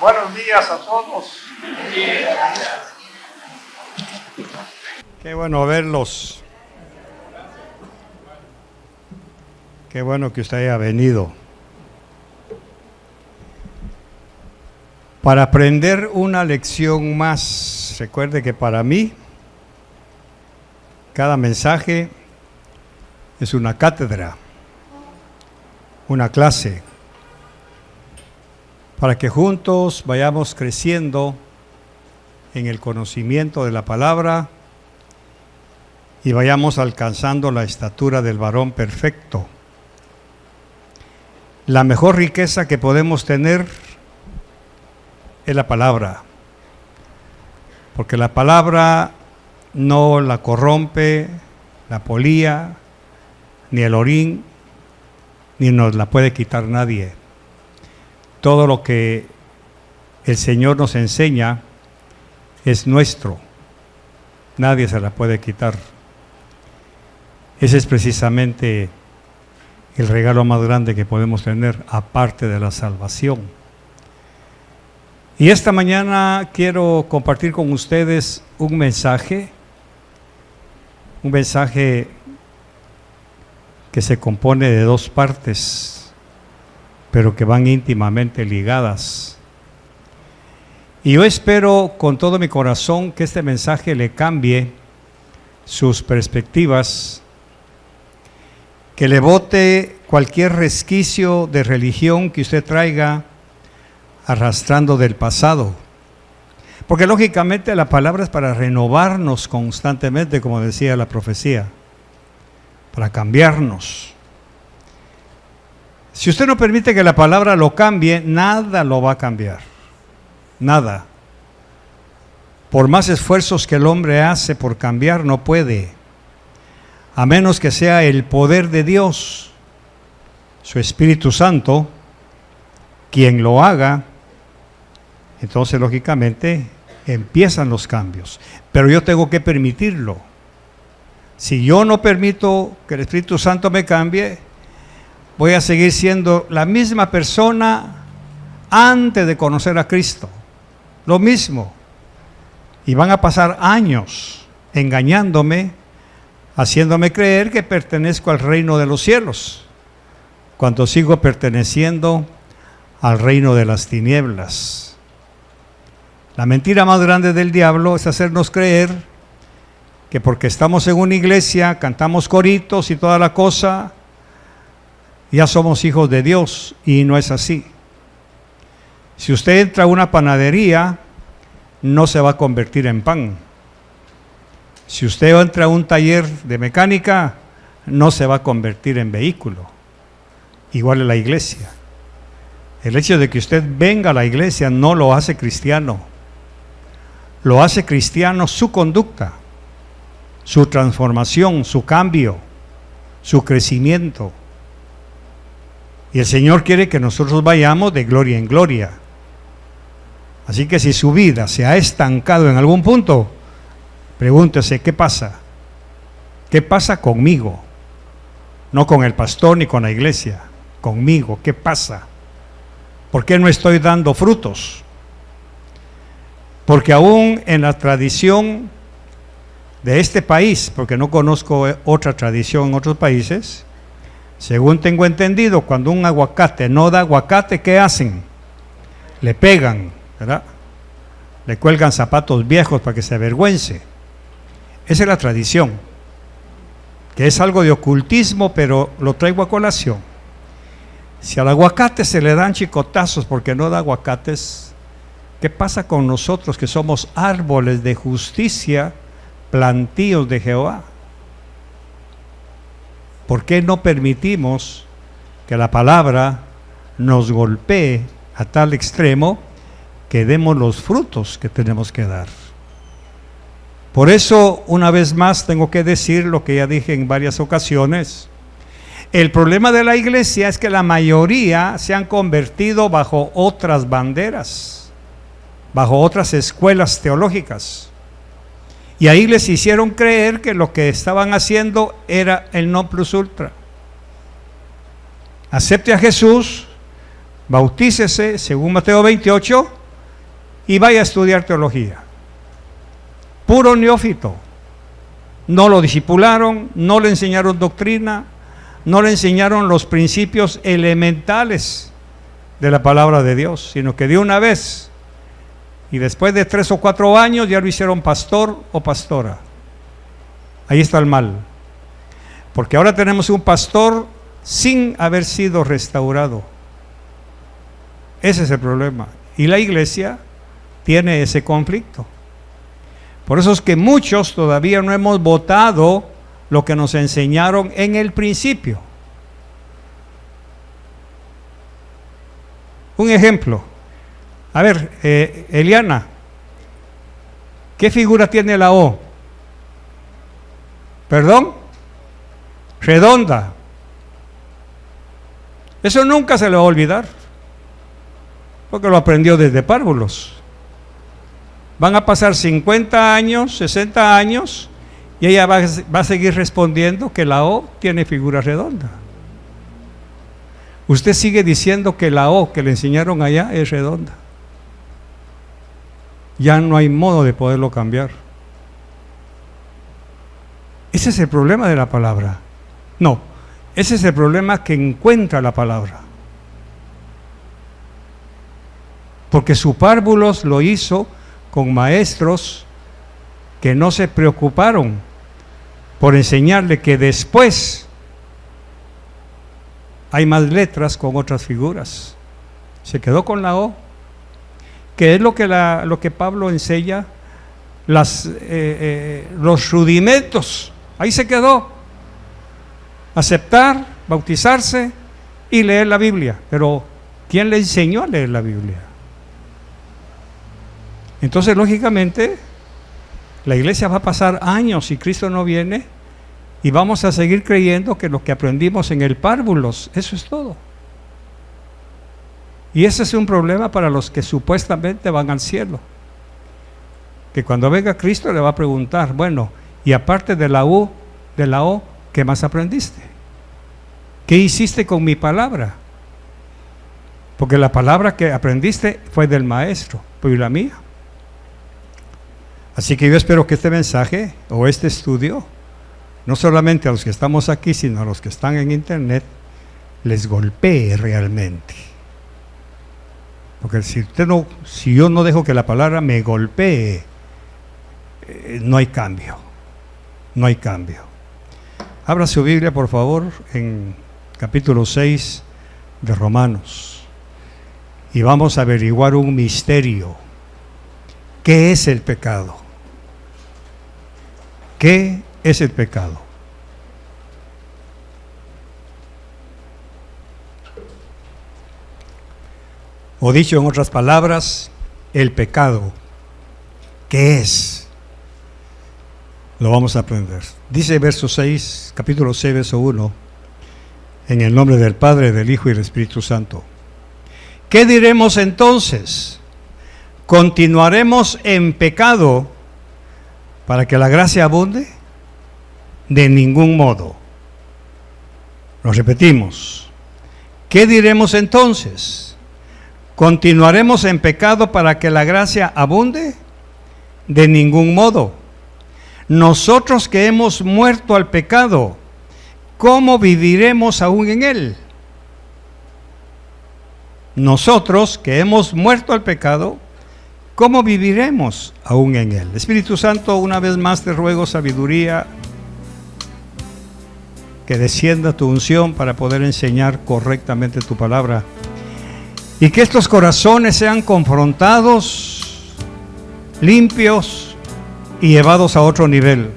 Buenos días a todos. Qué bueno verlos. Qué bueno que usted haya venido para aprender una lección más. Recuerde que para mí cada mensaje es una cátedra, una clase, para que juntos vayamos creciendo en el conocimiento de la palabra y vayamos alcanzando la estatura del varón perfecto. La mejor riqueza que podemos tener es la palabra, porque la palabra no la corrompe la polía, ni el orín, ni nos la puede quitar nadie. Todo lo que el Señor nos enseña es nuestro, nadie se la puede quitar. Ese es precisamente el regalo más grande que podemos tener, aparte de la salvación. Y esta mañana quiero compartir con ustedes un mensaje que se compone de dos partes, pero que van íntimamente ligadas. Y yo espero con todo mi corazón que este mensaje le cambie sus perspectivas, que le bote cualquier resquicio de religión que usted traiga arrastrando del pasado. Porque lógicamente la palabra es para renovarnos constantemente, como decía la profecía, para cambiarnos. Si usted no permite que la palabra lo cambie, nada lo va a cambiar. Nada. Por más esfuerzos que el hombre hace por cambiar, no puede. A menos que sea el poder de Dios, su Espíritu Santo, quien lo haga. Entonces, lógicamente, empiezan los cambios. Pero yo tengo que permitirlo. Si yo no permito que el Espíritu Santo me cambie, voy a seguir siendo la misma persona antes de conocer a Cristo. Lo mismo. Y van a pasar años engañándome, haciéndome creer que pertenezco al reino de los cielos, cuando sigo perteneciendo al reino de las tinieblas. La mentira más grande del diablo es hacernos creer que porque estamos en una iglesia, cantamos coritos y toda la cosa, ya somos hijos de Dios, y no es así. Si usted entra a una panadería, no se va a convertir en pan. Si usted entra a un taller de mecánica, no se va a convertir en vehículo. Igual en la iglesia. El hecho de que usted venga a la iglesia no lo hace cristiano. Lo hace cristiano su conducta, su transformación, su cambio, su crecimiento. Y el Señor quiere que nosotros vayamos de gloria en gloria. Así que si su vida se ha estancado en algún punto, pregúntese, ¿qué pasa? ¿Qué pasa conmigo? No con el pastor ni con la iglesia, conmigo, ¿qué pasa? ¿Por qué no estoy dando frutos? Porque aún en la tradición de este país, porque no conozco otra tradición en otros países, según tengo entendido, cuando un aguacate no da aguacate, ¿qué hacen? Le pegan, ¿verdad? Le cuelgan zapatos viejos para que se avergüence. Esa es la tradición, que es algo de ocultismo, pero lo traigo a colación. Si al aguacate se le dan chicotazos porque no da aguacates, ¿qué pasa con nosotros que somos árboles de justicia, plantíos de Jehová? ¿Por qué no permitimos que la palabra nos golpee a tal extremo que demos los frutos que tenemos que dar? Por eso, una vez más, tengo que decir lo que ya dije en varias ocasiones. El problema de la iglesia es que la mayoría se han convertido bajo otras banderas, bajo otras escuelas teológicas. Y ahí les hicieron creer que lo que estaban haciendo era el non plus ultra. Acepte a Jesús, bautícese, según Mateo 28, y vaya a estudiar teología. Puro neófito. No lo discipularon, no le enseñaron doctrina, no le enseñaron los principios elementales de la palabra de Dios, sino que de una vez, y después de 3 o 4 años ya lo hicieron pastor o pastora. Ahí está el mal. Porque ahora tenemos un pastor sin haber sido restaurado. Ese es el problema. Y la iglesia tiene ese conflicto. Por eso es que muchos todavía no hemos votado lo que nos enseñaron en el principio. Un ejemplo. A ver, Eliana, ¿qué figura tiene la O? ¿Perdón? Redonda. Eso nunca se le va a olvidar, porque lo aprendió desde párvulos. Van a pasar 50 años, 60 años, y ella va a seguir respondiendo que la O tiene figura redonda. Usted sigue diciendo que la O que le enseñaron allá es redonda. Ya no hay modo de poderlo cambiar. Ese es el problema de la palabra. No, ese es el problema que encuentra la palabra. Porque su párvulos lo hizo con maestros que no se preocuparon por enseñarle que después hay más letras con otras figuras. Se quedó con la O, que es lo que Pablo enseña, los rudimentos. Ahí se quedó. Aceptar, bautizarse y leer la Biblia. Pero ¿quién le enseñó a leer la Biblia? Entonces, lógicamente, la iglesia va a pasar años si Cristo no viene, y vamos a seguir creyendo que lo que aprendimos en el párvulos, eso es todo. Y ese es un problema para los que supuestamente van al cielo. Que cuando venga Cristo le va a preguntar, bueno, y aparte de la O, ¿qué más aprendiste? ¿Qué hiciste con mi palabra? Porque la palabra que aprendiste fue del maestro, pero ¿y la mía? Así que yo espero que este mensaje o este estudio, no solamente a los que estamos aquí, sino a los que están en internet, les golpee realmente. Porque si yo no dejo que la palabra me golpee, no hay cambio. No hay cambio. Abra su Biblia, por favor, en capítulo 6 de Romanos. Y vamos a averiguar un misterio. ¿Qué es el pecado? ¿Qué es el pecado? O dicho en otras palabras, el pecado, ¿qué es? Lo vamos a aprender. Dice verso 6, capítulo 6, verso 1, en el nombre del Padre, del Hijo y del Espíritu Santo. ¿Qué diremos entonces? ¿Continuaremos en pecado para que la gracia abunde? De ningún modo. Lo repetimos. ¿Qué diremos entonces? ¿Continuaremos en pecado para que la gracia abunde? De ningún modo. Nosotros que hemos muerto al pecado, ¿cómo viviremos aún en él? Nosotros que hemos muerto al pecado, ¿cómo viviremos aún en él? Espíritu Santo, una vez más te ruego sabiduría, que descienda tu unción para poder enseñar correctamente tu palabra, y que estos corazones sean confrontados, limpios y llevados a otro nivel,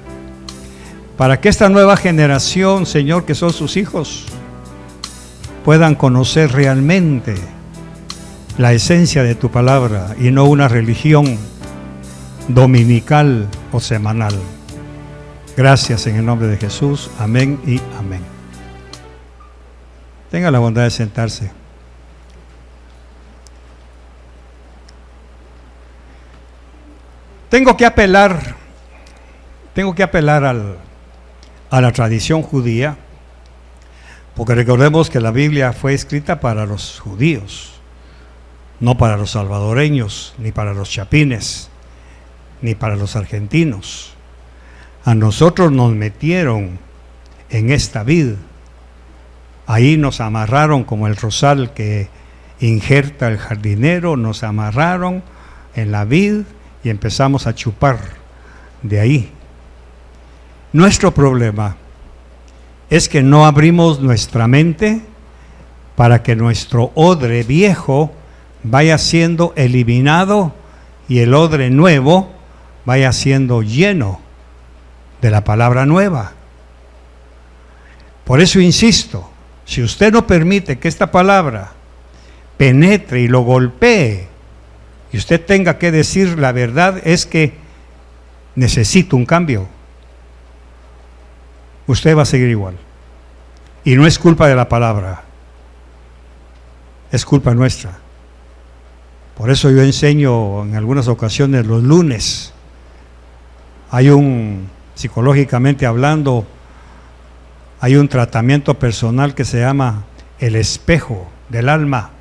para que esta nueva generación, Señor, que son sus hijos, puedan conocer realmente la esencia de tu palabra y no una religión dominical o semanal. Gracias en el nombre de Jesús. Amén y amén. Tenga la bondad de sentarse. Tengo que apelar a la tradición judía, porque recordemos que la Biblia fue escrita para los judíos. no para los salvadoreños, ni para los chapines, ni para los argentinos. A nosotros nos metieron en esta vid. Ahí nos amarraron como el rosal que injerta el jardinero, nos amarraron en la vid y empezamos a chupar de ahí. Nuestro problema es que no abrimos nuestra mente para que nuestro odre viejo vaya siendo eliminado y el odre nuevo vaya siendo lleno de la palabra nueva. Por eso insisto, si usted no permite que esta palabra penetre y lo golpee, y usted tenga que decir la verdad, es que necesito un cambio, usted va a seguir igual. Y no es culpa de la palabra, es culpa nuestra. Por eso yo enseño en algunas ocasiones los lunes. Hay psicológicamente hablando, hay un tratamiento personal que se llama el espejo del alma.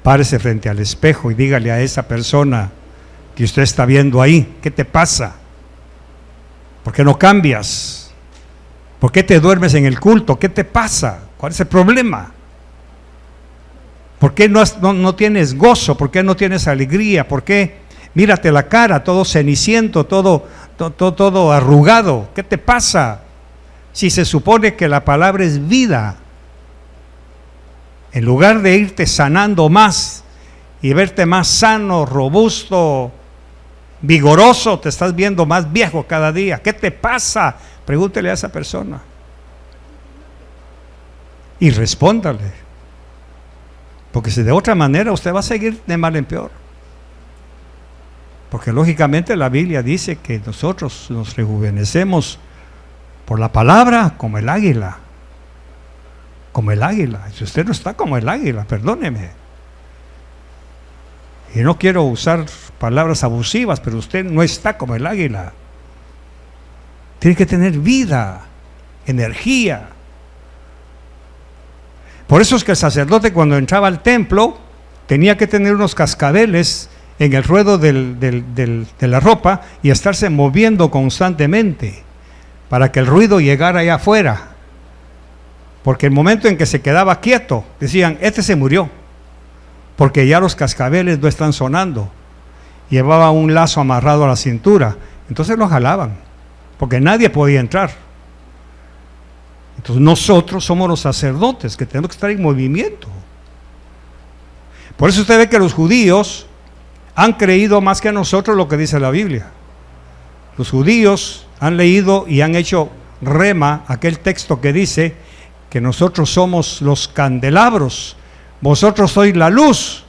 Párese frente al espejo y dígale a esa persona que usted está viendo ahí, ¿qué te pasa? ¿Por qué no cambias? ¿Por qué te duermes en el culto? ¿Qué te pasa? ¿Cuál es el problema? ¿Por qué no tienes gozo? ¿Por qué no tienes alegría? ¿Por qué? Mírate la cara, todo ceniciento, todo arrugado. ¿Qué te pasa? Si se supone que la palabra es vida, en lugar de irte sanando más y verte más sano, robusto, vigoroso, te estás viendo más viejo cada día. ¿Qué te pasa? Pregúntele a esa persona y respóndale. Porque si de otra manera usted va a seguir de mal en peor. Porque lógicamente la Biblia dice que nosotros nos rejuvenecemos por la palabra como el águila. Como el águila. Si usted no está como el águila, perdóneme. Y no quiero usar palabras abusivas, pero usted no está como el águila. Tiene que tener vida, energía. Por eso es que el sacerdote, cuando entraba al templo, tenía que tener unos cascabeles en el ruedo de la ropa y estarse moviendo constantemente para que el ruido llegara allá afuera. Porque el momento en que se quedaba quieto, decían, este se murió, porque ya los cascabeles no están sonando. Llevaba un lazo amarrado a la cintura, entonces lo jalaban, porque nadie podía entrar. Entonces nosotros somos los sacerdotes que tenemos que estar en movimiento. Por eso usted ve que los judíos han creído más que nosotros lo que dice la Biblia. Los judíos han leído y han hecho rema aquel texto que dice que nosotros somos los candelabros, vosotros sois la luz.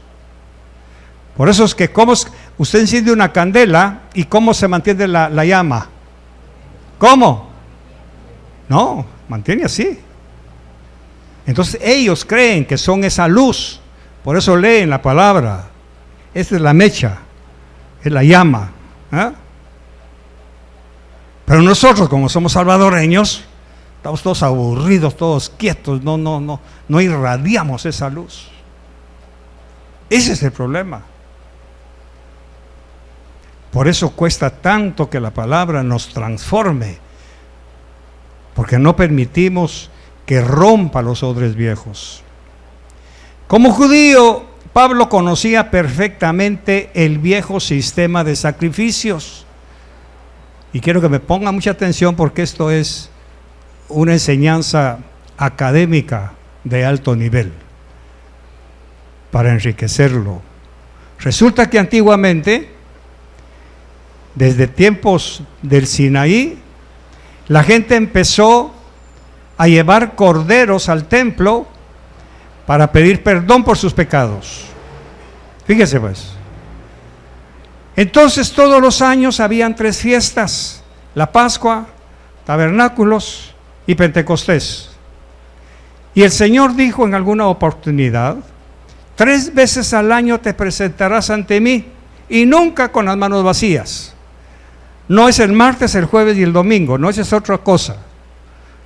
Por eso es que usted enciende una candela y ¿cómo se mantiene la llama? ¿Cómo? No, mantiene así. Entonces ellos creen que son esa luz, por eso leen la palabra. Esta es la mecha, es la llama, ¿eh? Pero nosotros, como somos salvadoreños, estamos todos aburridos, todos quietos, no irradiamos esa luz. Ese es el problema. Por eso cuesta tanto que la palabra nos transforme, porque no permitimos que rompa los odres viejos. Como judío, Pablo conocía perfectamente el viejo sistema de sacrificios. Y quiero que me ponga mucha atención porque esto es una enseñanza académica de alto nivel para enriquecerlo. Resulta que antiguamente, desde tiempos del Sinaí, la gente empezó a llevar corderos al templo para pedir perdón por sus pecados. Fíjese pues. Entonces todos los años habían 3 fiestas: la Pascua, Tabernáculos y Pentecostés. Y el Señor dijo en alguna oportunidad: 3 veces al año te presentarás ante mí, y nunca con las manos vacías. No es el martes, el jueves y el domingo, no, esa es otra cosa.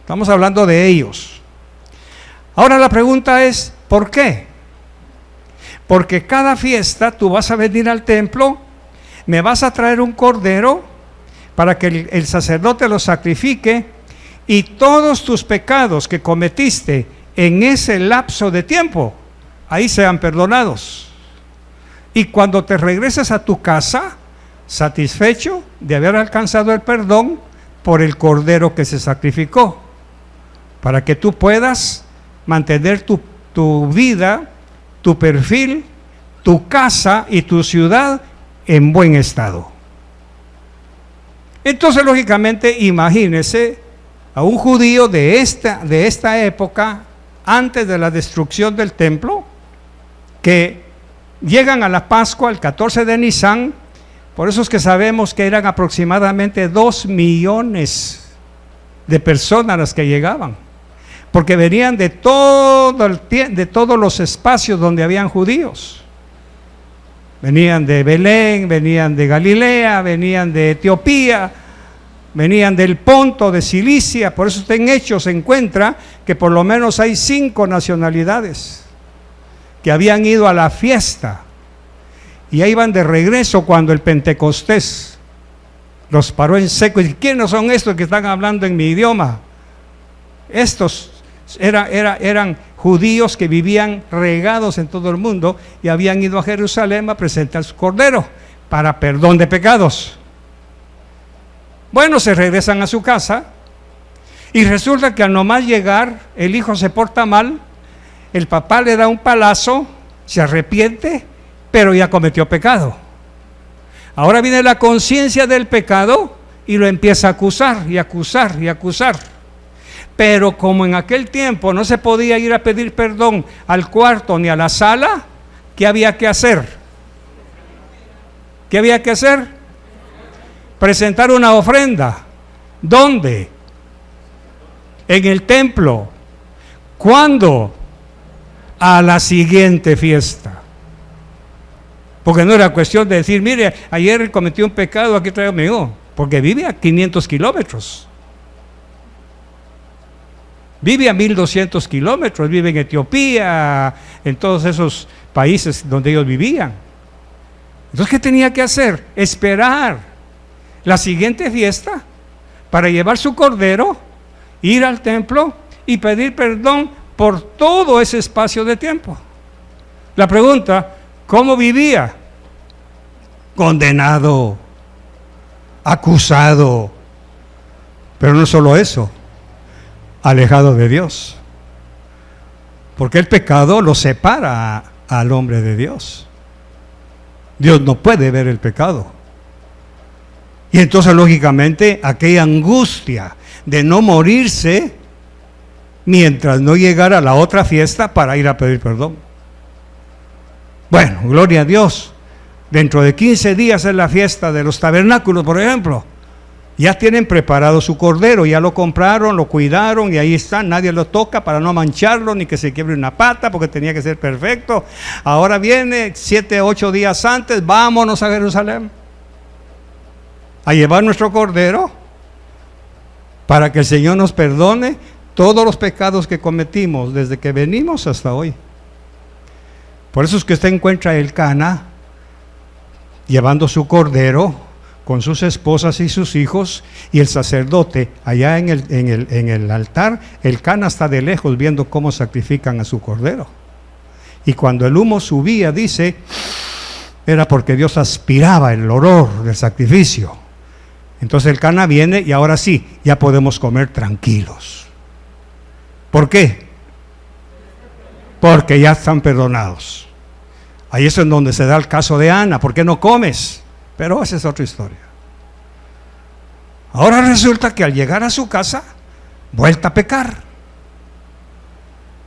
Estamos hablando de ellos. Ahora la pregunta es, ¿por qué? porque cada fiesta tú vas a venir al templo, me vas a traer un cordero para que el sacerdote lo sacrifique y todos tus pecados que cometiste en ese lapso de tiempo, ahí sean perdonados. Y cuando te regreses a tu casa, satisfecho de haber alcanzado el perdón por el cordero que se sacrificó, para que tú puedas mantener tu vida, tu perfil, tu casa y tu ciudad en buen estado. Entonces, lógicamente, imagínese a un judío de esta época, antes de la destrucción del templo, que llegan a la Pascua el 14 de Nisan. Por eso es que sabemos que eran aproximadamente 2 millones de personas las que llegaban, porque venían de todos los espacios donde habían judíos. Venían de Belén, venían de Galilea, venían de Etiopía, venían del Ponto, de Cilicia. Por eso en Hechos se encuentra que por lo menos hay 5 nacionalidades que habían ido a la fiesta y ya iban de regreso cuando el Pentecostés los paró en seco. ¿Y quiénes son estos que están hablando en mi idioma? Estos eran judíos que vivían regados en todo el mundo y habían ido a Jerusalén a presentar su cordero para perdón de pecados. Bueno, se regresan a su casa y resulta que al nomás llegar el hijo se porta mal, el papá le da un palazo, se arrepiente, pero ya cometió pecado. Ahora viene la conciencia del pecado y lo empieza a acusar y acusar y acusar. Pero como en aquel tiempo no se podía ir a pedir perdón al cuarto ni a la sala, ¿qué había que hacer? ¿Qué había que hacer? Presentar una ofrenda. ¿Dónde? En el templo. ¿Cuándo? A la siguiente fiesta. Porque no era cuestión de decir, mire, ayer cometí un pecado, aquí traigo mi hijo, porque vive a 500 kilómetros. Vive a 1200 kilómetros, vive en Etiopía, en todos esos países donde ellos vivían. Entonces, ¿qué tenía que hacer? Esperar la siguiente fiesta para llevar su cordero, ir al templo y pedir perdón por todo ese espacio de tiempo. La pregunta, ¿cómo vivía? Condenado, acusado, pero no solo eso, alejado de Dios, porque el pecado lo separa al hombre de Dios. Dios no puede ver el pecado. Y entonces, lógicamente, aquella angustia de no morirse mientras no llegara a la otra fiesta para ir a pedir perdón. Bueno, gloria a Dios. Dentro de 15 días es la fiesta de los tabernáculos, por ejemplo. Ya tienen preparado su cordero, ya lo compraron, lo cuidaron y ahí está, nadie lo toca para no mancharlo ni que se quiebre una pata porque tenía que ser perfecto. Ahora viene 7, 8 días antes, vámonos a Jerusalén a llevar nuestro cordero para que el Señor nos perdone todos los pecados que cometimos desde que venimos hasta hoy. Por eso es que usted encuentra el Cana llevando su cordero con sus esposas y sus hijos, y el sacerdote allá en el altar, el Cana está de lejos viendo cómo sacrifican a su cordero. Y cuando el humo subía, dice, era porque Dios aspiraba el olor del sacrificio. Entonces el Cana viene y ahora sí, ya podemos comer tranquilos. ¿Por qué? Porque ya están perdonados. Ahí es en donde se da el caso de Ana. ¿Por qué no comes? Pero esa es otra historia. Ahora resulta que al llegar a su casa, vuelta a pecar.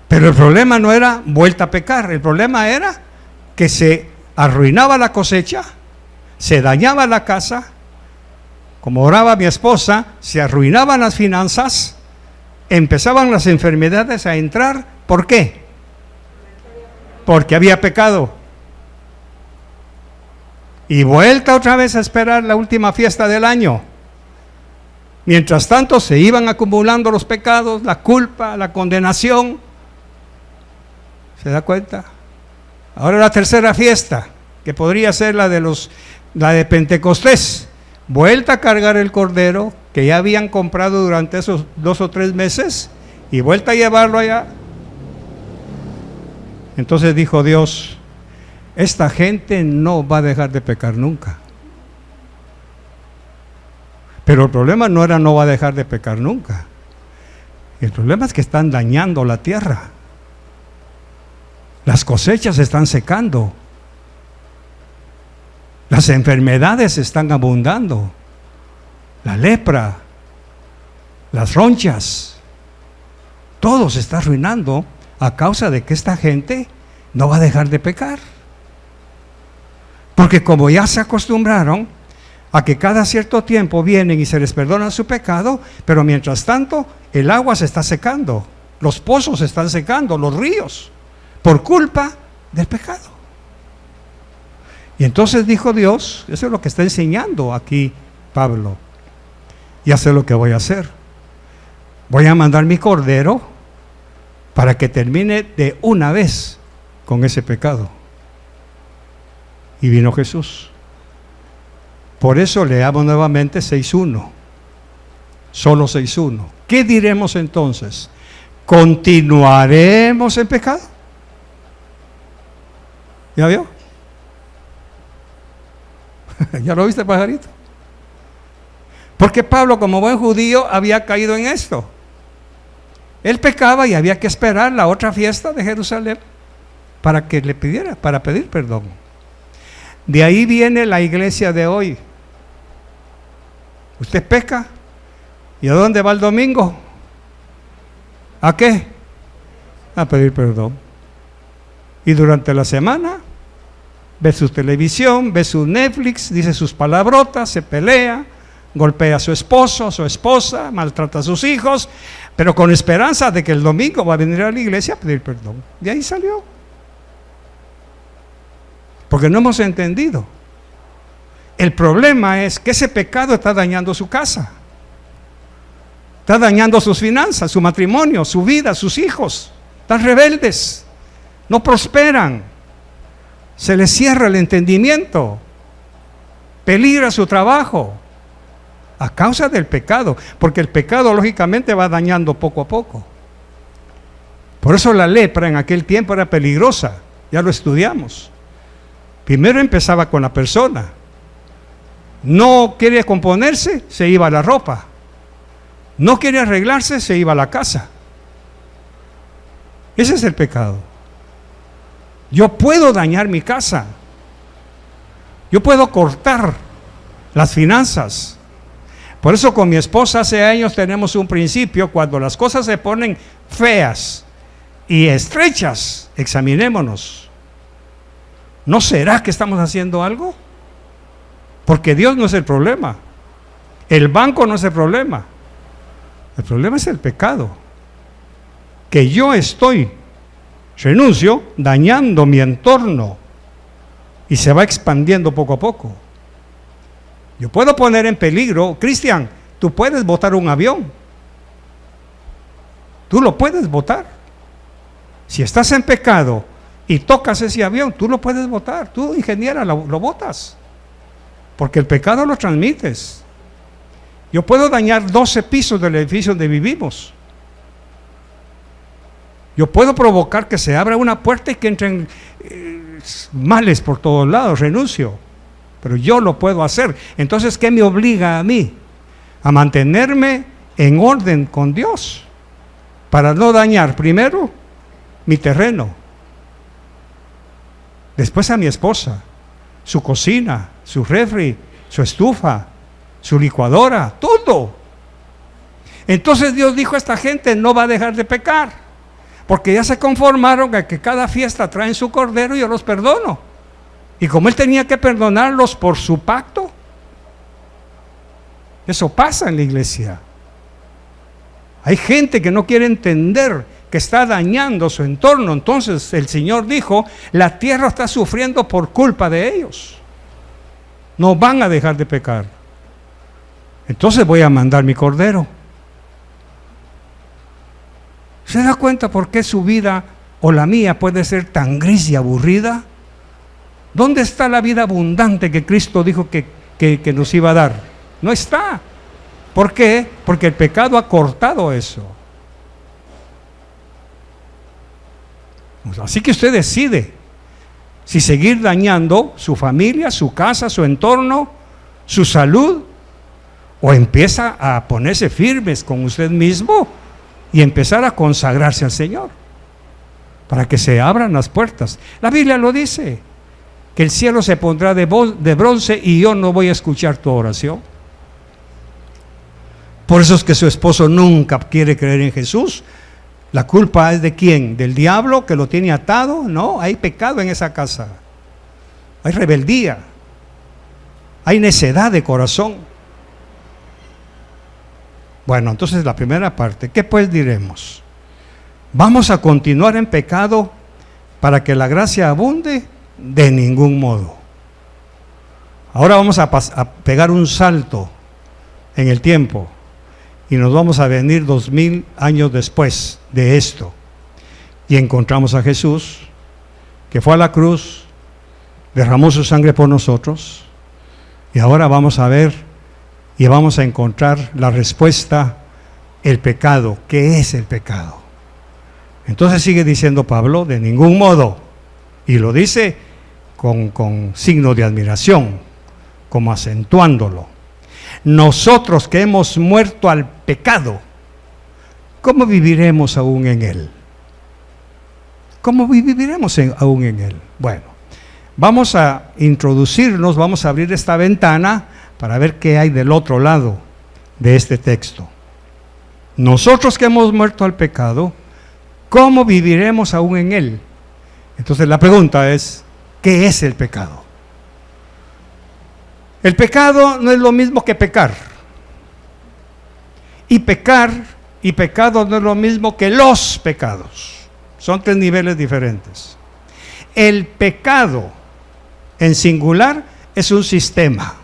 Pero el problema no era vuelta a pecar, el problema era que se arruinaba la cosecha, se dañaba la casa, como oraba mi esposa, se arruinaban las finanzas, empezaban las enfermedades a entrar. ¿Por qué? Porque había pecado. Y vuelta otra vez a esperar la última fiesta del año. Mientras tanto se iban acumulando los pecados, la culpa, la condenación. ¿Se da cuenta? Ahora la tercera fiesta, que podría ser la de Pentecostés. Vuelta a cargar el cordero que ya habían comprado durante esos 2 o 3 meses y vuelta a llevarlo allá. Entonces dijo Dios, esta gente no va a dejar de pecar nunca. Pero el problema no era no va a dejar de pecar nunca. El problema es que están dañando la tierra. Las cosechas se están secando. Las enfermedades están abundando. La lepra, las ronchas, todo se está arruinando a causa de que esta gente no va a dejar de pecar. Porque como ya se acostumbraron a que cada cierto tiempo vienen y se les perdona su pecado, pero mientras tanto el agua se está secando, los pozos se están secando, los ríos, por culpa del pecado. Y entonces dijo Dios, eso es lo que está enseñando aquí Pablo, ya sé lo que voy a hacer. Voy a mandar mi cordero para que termine de una vez con ese pecado. Y vino Jesús. Por eso leamos nuevamente 6:1. Solo 6:1. ¿Qué diremos entonces? ¿Continuaremos en pecado? ¿Ya vio? ¿Ya lo viste, pajarito? Porque Pablo, como buen judío, había caído en esto. Él pecaba y había que esperar la otra fiesta de Jerusalén para que le pidiera, para pedir perdón. De ahí viene la iglesia de hoy. Usted peca, ¿y a dónde va el domingo? ¿A qué? A pedir perdón. Y durante la semana ve su televisión, ve su Netflix, dice sus palabrotas, se pelea, golpea a su esposo, a su esposa, maltrata a sus hijos, pero con esperanza de que el domingo va a venir a la iglesia a pedir perdón. De ahí salió. Porque no hemos entendido. El problema es que ese pecado está dañando su casa, está dañando sus finanzas, su matrimonio, su vida, sus hijos. Están rebeldes, no prosperan, se les cierra el entendimiento, peligra su trabajo a causa del pecado, porque el pecado lógicamente va dañando poco a poco. Por eso la lepra en aquel tiempo era peligrosa, ya lo estudiamos. Primero empezaba con la persona. No quiere componerse, se iba a la ropa. No quiere arreglarse, se iba a la casa. Ese es el pecado. Yo puedo dañar mi casa. Yo puedo cortar las finanzas. Por eso con mi esposa hace años tenemos un principio: cuando las cosas se ponen feas y estrechas, examinémonos. ¿No será que estamos haciendo algo? Porque Dios no es el problema, el banco no es el problema es el pecado, que yo renuncio, dañando mi entorno y se va expandiendo poco a poco. Yo puedo poner en peligro, Cristian, tú puedes botar un avión, tú lo puedes botar. Si estás en pecado y tocas ese avión, tú lo puedes botar, tú, ingeniera, lo botas. Porque el pecado lo transmites. Yo puedo dañar 12 pisos del edificio donde vivimos. Yo puedo provocar que se abra una puerta y que entren males por todos lados, renuncio. Pero yo lo puedo hacer. Entonces, ¿qué me obliga a mí? A mantenerme en orden con Dios, para no dañar primero mi terreno, después a mi esposa, su cocina, su refri, su estufa, su licuadora, todo. Entonces Dios dijo: esta gente no va a dejar de pecar, porque ya se conformaron a que cada fiesta traen su cordero y yo los perdono. Y como Él tenía que perdonarlos por su pacto, eso pasa en la iglesia. Hay gente que no quiere entender que está dañando su entorno. Entonces el Señor dijo: la tierra está sufriendo por culpa de ellos, no van a dejar de pecar. Entonces voy a mandar mi cordero. ¿Se da cuenta por qué su vida o la mía puede ser tan gris y aburrida? ¿Dónde está la vida abundante que Cristo dijo que nos iba a dar? No está. ¿Por qué? Porque el pecado ha cortado eso. Así que usted decide si seguir dañando su familia, su casa, su entorno, su salud, o empieza a ponerse firmes con usted mismo y empezar a consagrarse al Señor para que se abran las puertas. La Biblia lo dice, que el cielo se pondrá de bronce y yo no voy a escuchar tu oración. Por eso es que su esposo nunca quiere creer en Jesús. ¿La culpa es de quién? ¿Del diablo que lo tiene atado? No, hay pecado en esa casa. Hay rebeldía. Hay necedad de corazón. Bueno, entonces la primera parte, ¿qué pues diremos? ¿Vamos a continuar en pecado para que la gracia abunde? De ningún modo. Ahora vamos a pegar un salto en el tiempo y nos vamos a venir 2000 años después de esto y encontramos a Jesús que fue a la cruz, derramó su sangre por nosotros y ahora vamos a ver y vamos a encontrar la respuesta, el pecado. ¿Qué es el pecado? Entonces sigue diciendo Pablo, de ningún modo, y lo dice con signo de admiración, como acentuándolo. Nosotros que hemos muerto al pecado, ¿cómo viviremos aún en él? ¿Cómo viviremos aún en él? Bueno, vamos a introducirnos, vamos a abrir esta ventana para ver qué hay del otro lado de este texto. Nosotros que hemos muerto al pecado, ¿cómo viviremos aún en él? Entonces la pregunta es, ¿qué es el pecado? El pecado no es lo mismo que pecar. Y pecar y pecado no es lo mismo que los pecados. Son tres niveles diferentes. El pecado en singular es un sistema.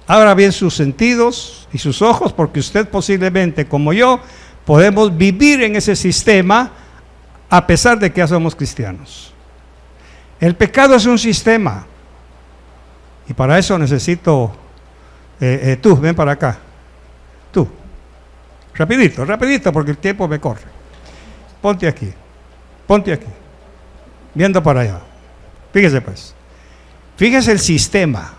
Abra bien sus sentidos y sus ojos, porque usted posiblemente, como yo, podemos vivir en ese sistema a pesar de que ya somos cristianos. El pecado es un sistema. Y para eso necesito, tú, ven para acá. Tú. Rapidito, rapidito, porque el tiempo me corre. Ponte aquí. Viendo para allá. Fíjese pues. Fíjese el sistema.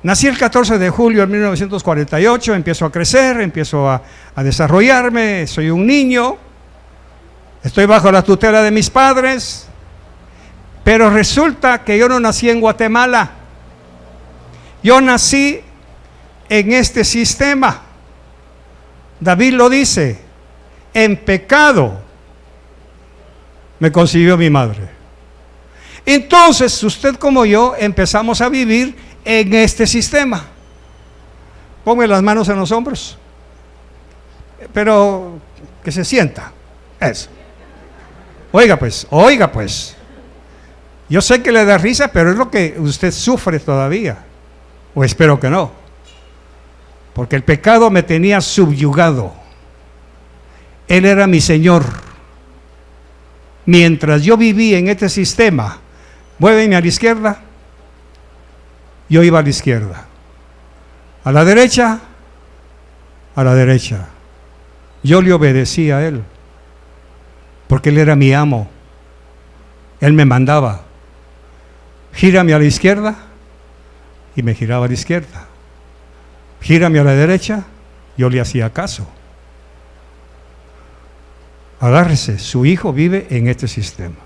Nací el 14 de julio de 1948, empiezo a crecer, empiezo a desarrollarme, soy un niño, estoy bajo la tutela de mis padres, pero resulta que yo no nací en Guatemala, yo nací en este sistema. David lo dice, en pecado me concibió mi madre. Entonces, usted como yo empezamos a vivir en este sistema. Ponme las manos en los hombros, pero que se sienta. Eso. Oiga pues. Yo sé que le da risa, pero es lo que usted sufre todavía. O espero que no. Porque el pecado me tenía subyugado. Él era mi Señor. Mientras yo vivía en este sistema, muéveme a la izquierda, yo iba a la izquierda. A la derecha, yo le obedecía a Él, porque Él era mi amo. Él me mandaba, gírame a la izquierda, y me giraba a la izquierda. Gírame a la derecha, yo le hacía caso. Agárrese, su hijo vive en este sistema.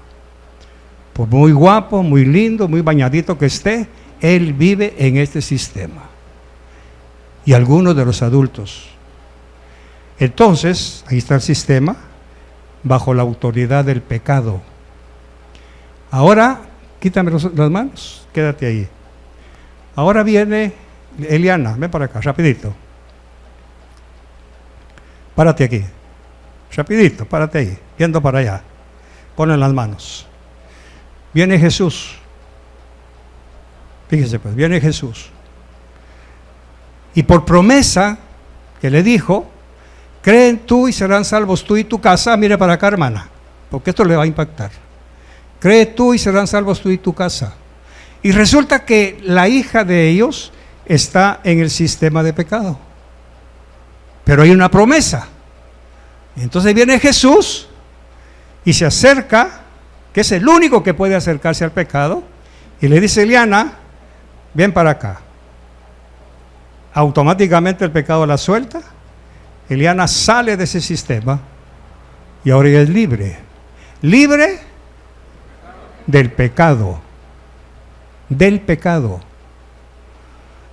Por muy guapo, muy lindo, muy bañadito que esté, él vive en este sistema. Y algunos de los adultos. Entonces, ahí está el sistema, bajo la autoridad del pecado. Ahora, quítame las manos, quédate ahí. Ahora viene Eliana, ven para acá, rapidito. Párate aquí. Rapidito, párate ahí, viendo para allá. Ponle las manos. Viene Jesús. Fíjese pues, viene Jesús. Y por promesa que le dijo, Creen tú y serán salvos tú y tu casa. Mire para acá, hermana, porque esto le va a impactar. Cree tú y serán salvos tú y tu casa. Y resulta que la hija de ellos está en el sistema de pecado. Pero hay una promesa. Entonces viene Jesús y se acerca, que es el único que puede acercarse al pecado, y le dice: Eliana, ven para acá. Automáticamente el pecado la suelta. Eliana sale de ese sistema y ahora ella es libre. Libre del pecado. Del pecado.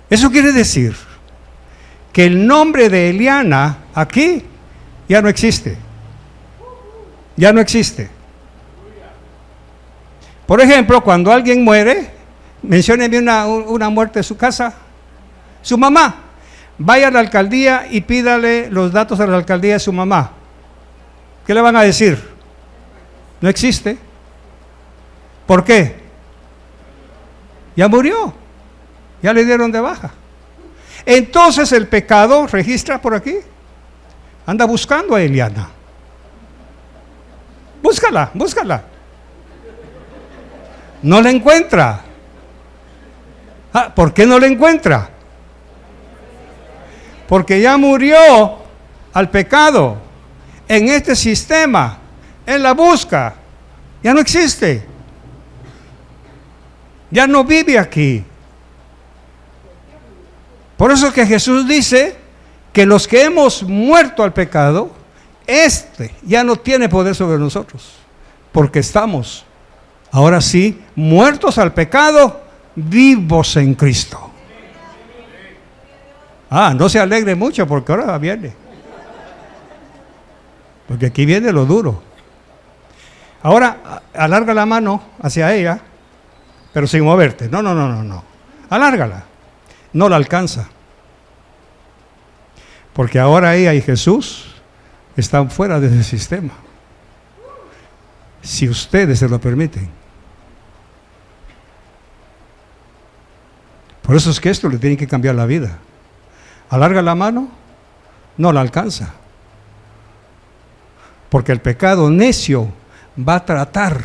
Eso quiere decir que el nombre de Eliana aquí ya no existe. Ya no existe. Por ejemplo, cuando alguien muere, mencióneme una muerte de su casa. Su mamá. Vaya a la alcaldía y pídale los datos de la alcaldía de su mamá. ¿Qué le van a decir? No existe. ¿Por qué? Ya murió. Ya le dieron de baja. Entonces el pecado registra por aquí. Anda buscando a Eliana. Búscala, búscala. No la encuentra. ¿Por qué no la encuentra? Porque ya murió al pecado. En este sistema, él la busca. Ya no existe. Ya no vive aquí. Por eso que Jesús dice que los que hemos muerto al pecado, ya no tiene poder sobre nosotros. Porque estamos, ahora sí, muertos al pecado, vivos en Cristo. No se alegre mucho porque ahora viene. Porque aquí viene lo duro. Ahora, alarga la mano hacia ella, pero sin moverte. No. Alárgala. No la alcanza. Porque ahora ella y Jesús están fuera de ese sistema. Si ustedes se lo permiten. Por eso es que esto le tiene que cambiar la vida. Alarga la mano, no la alcanza. Porque el pecado necio va a tratar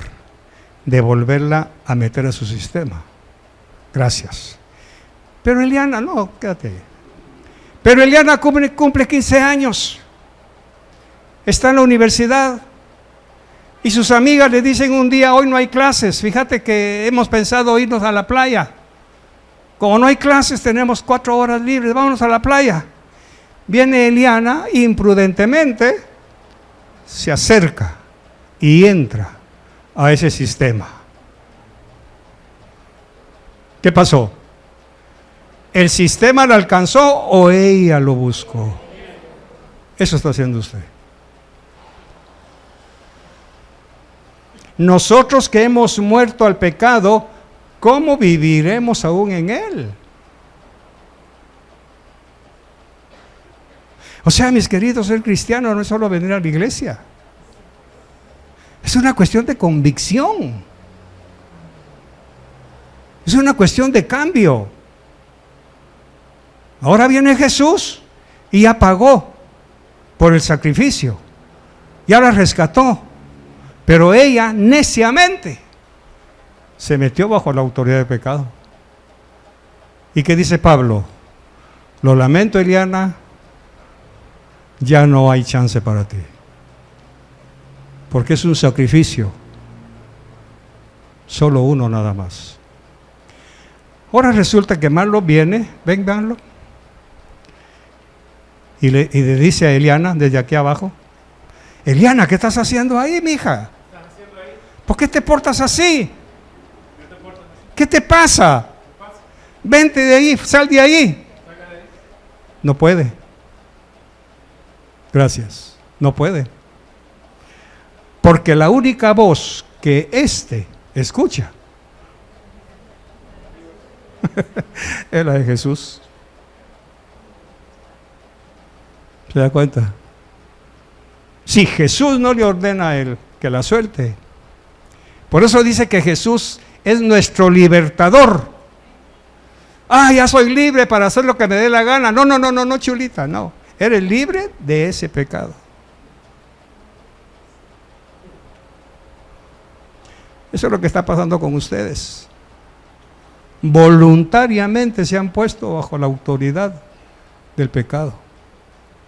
de volverla a meter a su sistema. Gracias. Pero Eliana, no, quédate. Pero Eliana cumple 15 años. Está en la universidad. Y sus amigas le dicen un día: hoy no hay clases. Fíjate que hemos pensado irnos a la playa. Como no hay clases, tenemos 4 horas libres, vámonos a la playa. Viene Eliana, imprudentemente, se acerca y entra a ese sistema. ¿Qué pasó? ¿El sistema la alcanzó o ella lo buscó? Eso está haciendo usted. Nosotros que hemos muerto al pecado, ¿cómo viviremos aún en él? O sea, mis queridos, ser cristiano no es solo venir a la iglesia. Es una cuestión de convicción. Es una cuestión de cambio. Ahora viene Jesús y ya pagó por el sacrificio. Ya la rescató. Pero ella neciamente se metió bajo la autoridad del pecado. ¿Y qué dice Pablo? Lo lamento, Eliana, ya no hay chance para ti. Porque es un sacrificio. Solo uno nada más. Ahora resulta que Marlo viene, ven Marlo, y le dice a Eliana desde aquí abajo: Eliana, ¿qué estás haciendo ahí, mija? ¿Por qué te portas así? ¿Qué te pasa? Vente de ahí, sal de ahí. No puede. Gracias. No puede. Porque la única voz que escucha es la de Jesús. ¿Se da cuenta? Si Jesús no le ordena a él que la suelte. Por eso dice que Jesús es nuestro libertador. Ya soy libre para hacer lo que me dé la gana. No, chulita, no. eres libre de ese pecado. Eso es lo que está pasando con ustedes. Voluntariamente se han puesto bajo la autoridad del pecado.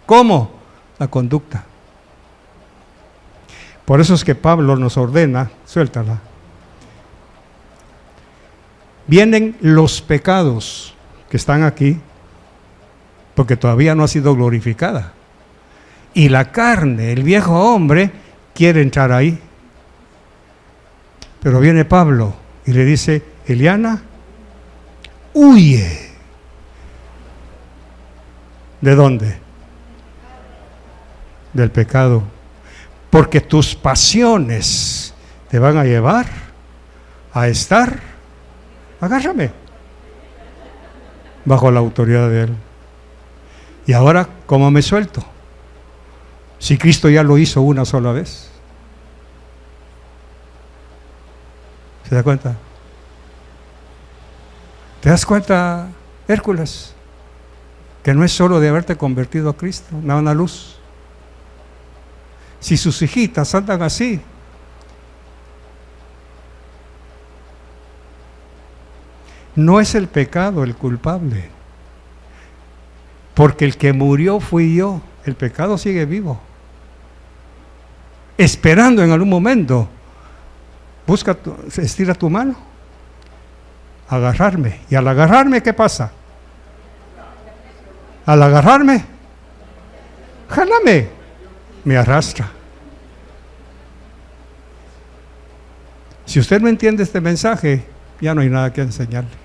¿Cómo? La conducta. Por eso es que Pablo nos ordena, suéltala. Vienen los pecados que están aquí, porque todavía no ha sido glorificada. Y la carne, el viejo hombre, quiere entrar ahí. Pero viene Pablo y le dice, Eliana, huye. ¿De dónde? Del pecado. Porque tus pasiones te van a llevar a estar, agárrame, bajo la autoridad de Él. Y ahora, ¿cómo me suelto? Si Cristo ya lo hizo una sola vez. ¿Se da cuenta? ¿Te das cuenta, Hércules? Que no es solo de haberte convertido a Cristo, me da una luz. Si sus hijitas andan así, no es el pecado el culpable, porque el que murió fui yo. El pecado sigue vivo, esperando en algún momento. Estira tu mano, agarrarme. Y al agarrarme, ¿qué pasa? Al agarrarme, jálame, me arrastra. Si usted no entiende este mensaje, ya no hay nada que enseñarle.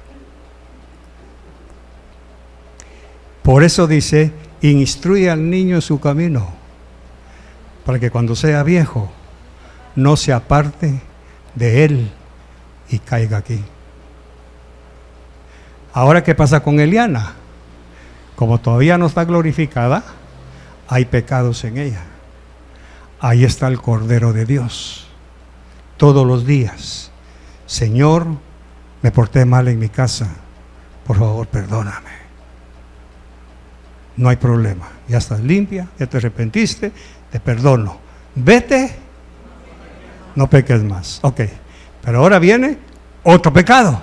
Por eso dice, instruye al niño en su camino, para que cuando sea viejo, no se aparte de él y caiga aquí. Ahora, ¿qué pasa con Eliana? Como todavía no está glorificada, hay pecados en ella. Ahí está el Cordero de Dios. Todos los días, Señor, me porté mal en mi casa, por favor, perdóname. No hay problema, ya estás limpia, ya te arrepentiste, te perdono. Vete, no peques más. Ok, pero ahora viene otro pecado,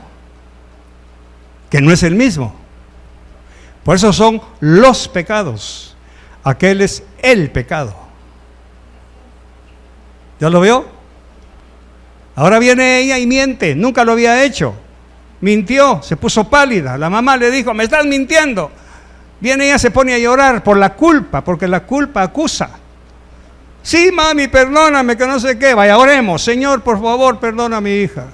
que no es el mismo. Por eso son los pecados. Aquel es el pecado. ¿Ya lo vio? Ahora viene ella y miente, nunca lo había hecho. Mintió, se puso pálida. La mamá le dijo, me estás mintiendo. Viene ella, se pone a llorar por la culpa, porque la culpa acusa. Sí, mami, perdóname, que no sé qué. Vaya, oremos. Señor, por favor, perdona a mi hija.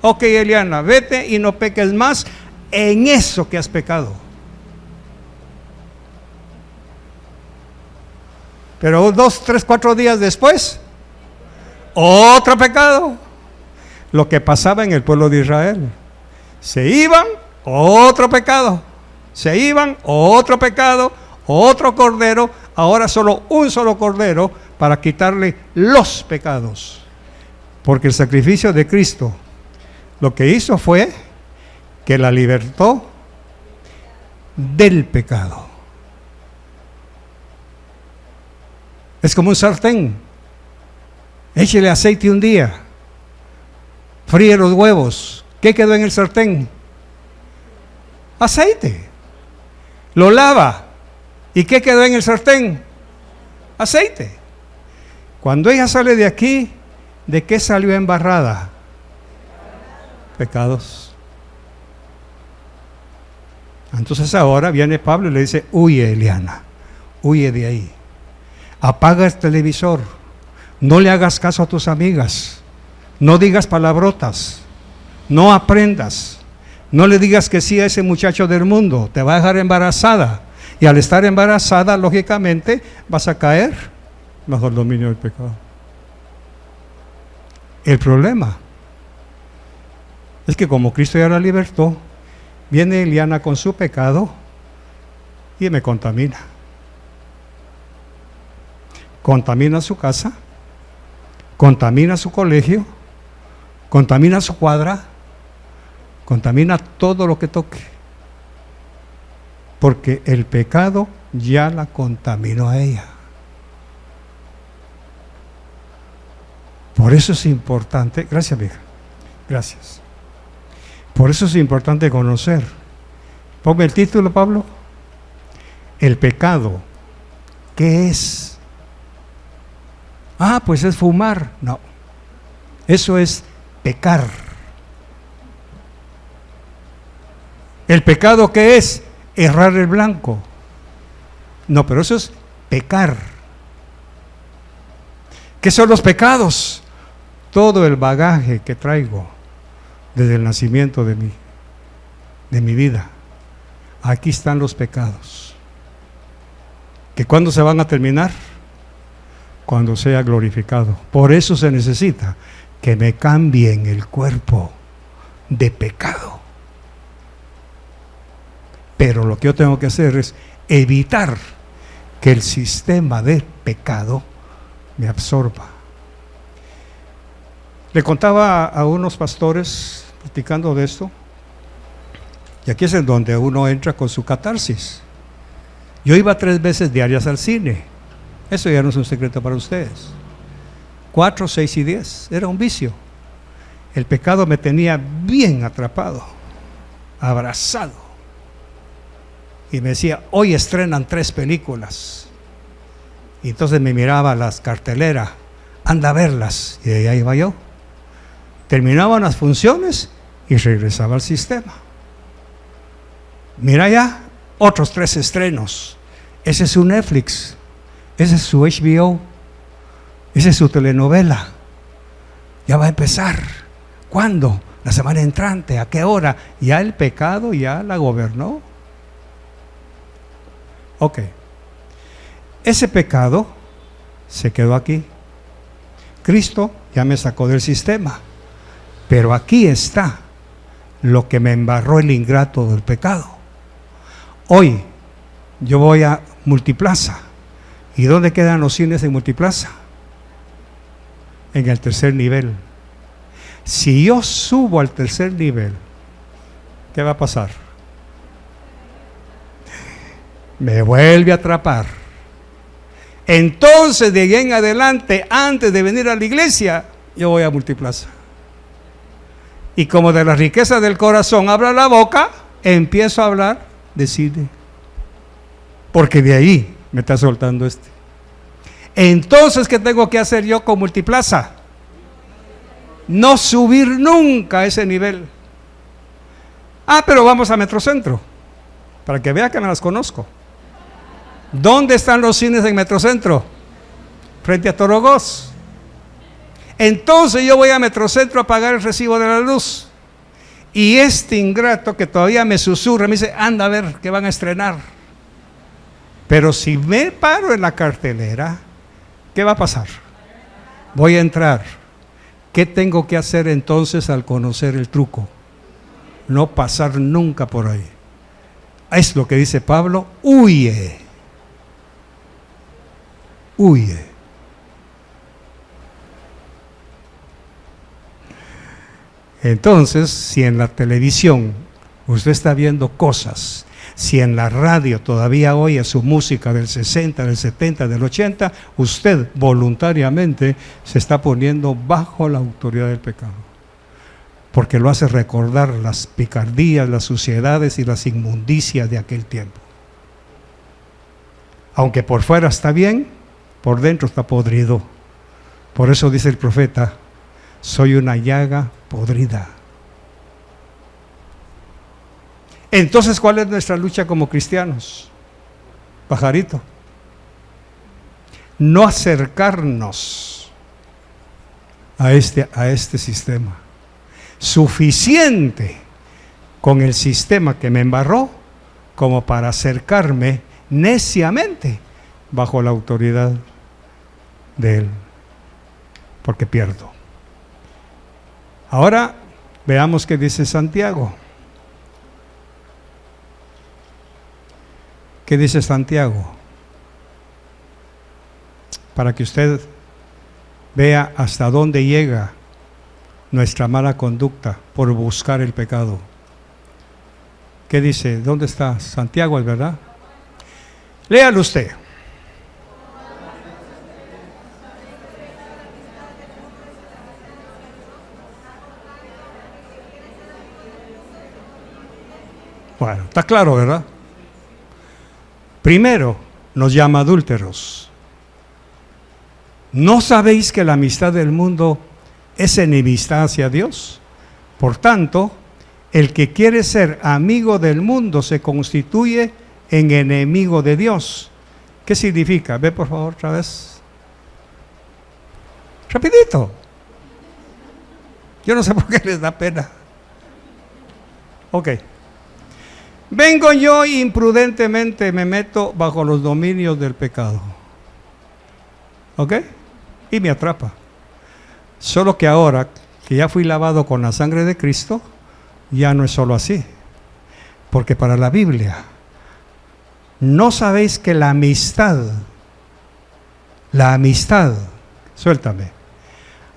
Ok, Eliana, vete y no peques más en eso que has pecado. Pero 2, 3, 4 días después, otro pecado. Lo que pasaba en el pueblo de Israel. Se iban, otro pecado. Se iban, otro pecado, otro cordero. Ahora solo un solo cordero para quitarle los pecados. Porque el sacrificio de Cristo lo que hizo fue que la libertó del pecado. Es como un sartén. Échele aceite un día. Fríe los huevos. ¿Qué quedó en el sartén? Aceite. Lo lava. ¿Y qué quedó en el sartén? Aceite. Cuando ella sale de aquí, ¿de qué salió embarrada? Pecados. Entonces ahora viene Pablo y le dice, huye, Eliana, huye de ahí. Apaga el televisor. No le hagas caso a tus amigas. No digas palabrotas. No aprendas. No le digas que sí a ese muchacho del mundo. Te va a dejar embarazada. Y al estar embarazada, lógicamente, vas a caer bajo el dominio del pecado. El problema es que como Cristo ya la libertó, viene Eliana con su pecado y me contamina. Contamina su casa, contamina su colegio, contamina su cuadra, contamina todo lo que toque. Porque el pecado ya la contaminó a ella. Por eso es importante, gracias vieja, gracias. Por eso es importante conocer. Ponme el título, Pablo. El pecado, ¿qué es? Ah, pues es fumar. No, eso es pecar. ¿El pecado qué es? Errar el blanco. No, pero eso es pecar. ¿Qué son los pecados? Todo el bagaje que traigo desde el nacimiento de mi vida. Aquí están los pecados. ¿Que cuándo se van a terminar? Cuando sea glorificado. Por eso se necesita que me cambien el cuerpo de pecado. Pero lo que yo tengo que hacer es evitar que el sistema de pecado me absorba. Le contaba a unos pastores platicando de esto, y aquí es en donde uno entra con su catarsis. Yo iba 3 veces diarias al cine. Eso ya no es un secreto para ustedes. 4, 6 y 10. Era un vicio. El pecado me tenía bien atrapado, abrazado. Y me decía, hoy estrenan 3 películas. Y entonces me miraba las carteleras, anda a verlas. Y ahí iba yo. Terminaban las funciones y regresaba al sistema. Mira ya, otros 3 estrenos. Ese es su Netflix, ese es su HBO, esa es su telenovela. Ya va a empezar. ¿Cuándo? La semana entrante. ¿A qué hora? Ya el pecado ya la gobernó. Ok. Ese pecado se quedó aquí. Cristo ya me sacó del sistema. Pero aquí está lo que me embarró el ingrato del pecado. Hoy yo voy a Multiplaza. ¿Y dónde quedan los cines en Multiplaza? En el 3er nivel. Si yo subo al 3er nivel, ¿qué va a pasar? Me vuelve a atrapar. Entonces, de ahí en adelante, antes de venir a la iglesia, yo voy a Multiplaza. Y como de la riqueza del corazón habla la boca, empiezo a hablar de cine. Porque de ahí me está soltando este. Entonces, ¿qué tengo que hacer yo con Multiplaza? No subir nunca a ese nivel. Ah, pero vamos a Metrocentro, para que vea que me las conozco. ¿Dónde están los cines en Metrocentro? Frente a Torogós. Entonces yo voy a Metrocentro a pagar el recibo de la luz. Y este ingrato que todavía me susurra, me dice, anda a ver qué van a estrenar. Pero si me paro en la cartelera, ¿qué va a pasar? Voy a entrar. ¿Qué tengo que hacer entonces al conocer el truco? No pasar nunca por ahí. Es lo que dice Pablo, huye. Huye. Entonces, si en la televisión usted está viendo cosas, si en la radio todavía oye su música del 60, del 70, del 80, usted voluntariamente se está poniendo bajo la autoridad del pecado. Porque lo hace recordar las picardías, las suciedades y las inmundicias de aquel tiempo. Aunque por fuera está bien, por dentro está podrido. Por eso dice el profeta, soy una llaga podrida. Entonces, ¿cuál es nuestra lucha como cristianos? Pajarito. No acercarnos a este sistema. Suficiente con el sistema que me embarró como para acercarme neciamente bajo la autoridad de él, porque pierdo. Ahora veamos qué dice Santiago. ¿Qué dice Santiago? Para que usted vea hasta dónde llega nuestra mala conducta por buscar el pecado. ¿Qué dice? ¿Dónde está? Santiago, ¿es verdad? Léalo usted. Bueno, está claro, ¿verdad? Primero, nos llama adúlteros. ¿No sabéis que la amistad del mundo es enemistad hacia Dios? Por tanto, el que quiere ser amigo del mundo se constituye en enemigo de Dios. ¿Qué significa? Ve por favor otra vez. Rapidito. Yo no sé por qué les da pena. Ok. Vengo yo imprudentemente, me meto bajo los dominios del pecado. ¿Ok? Y me atrapa. Solo que ahora que ya fui lavado con la sangre de Cristo, ya no es solo así. Porque para la Biblia, ¿no sabéis que la amistad, suéltame,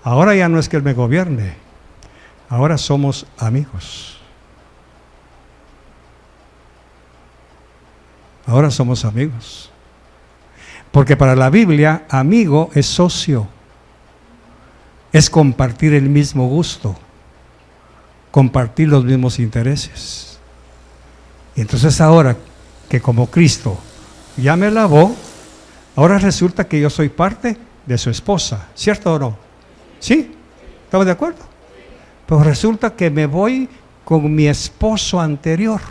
ahora ya no es que Él me gobierne, ahora somos amigos? Ahora somos amigos. Porque para la Biblia, amigo es socio. Es compartir el mismo gusto. Compartir los mismos intereses. Y entonces ahora que como Cristo ya me lavó, ahora resulta que yo soy parte de su esposa. ¿Cierto o no? ¿Sí? ¿Estamos de acuerdo? Pues resulta que me voy con mi esposo anterior.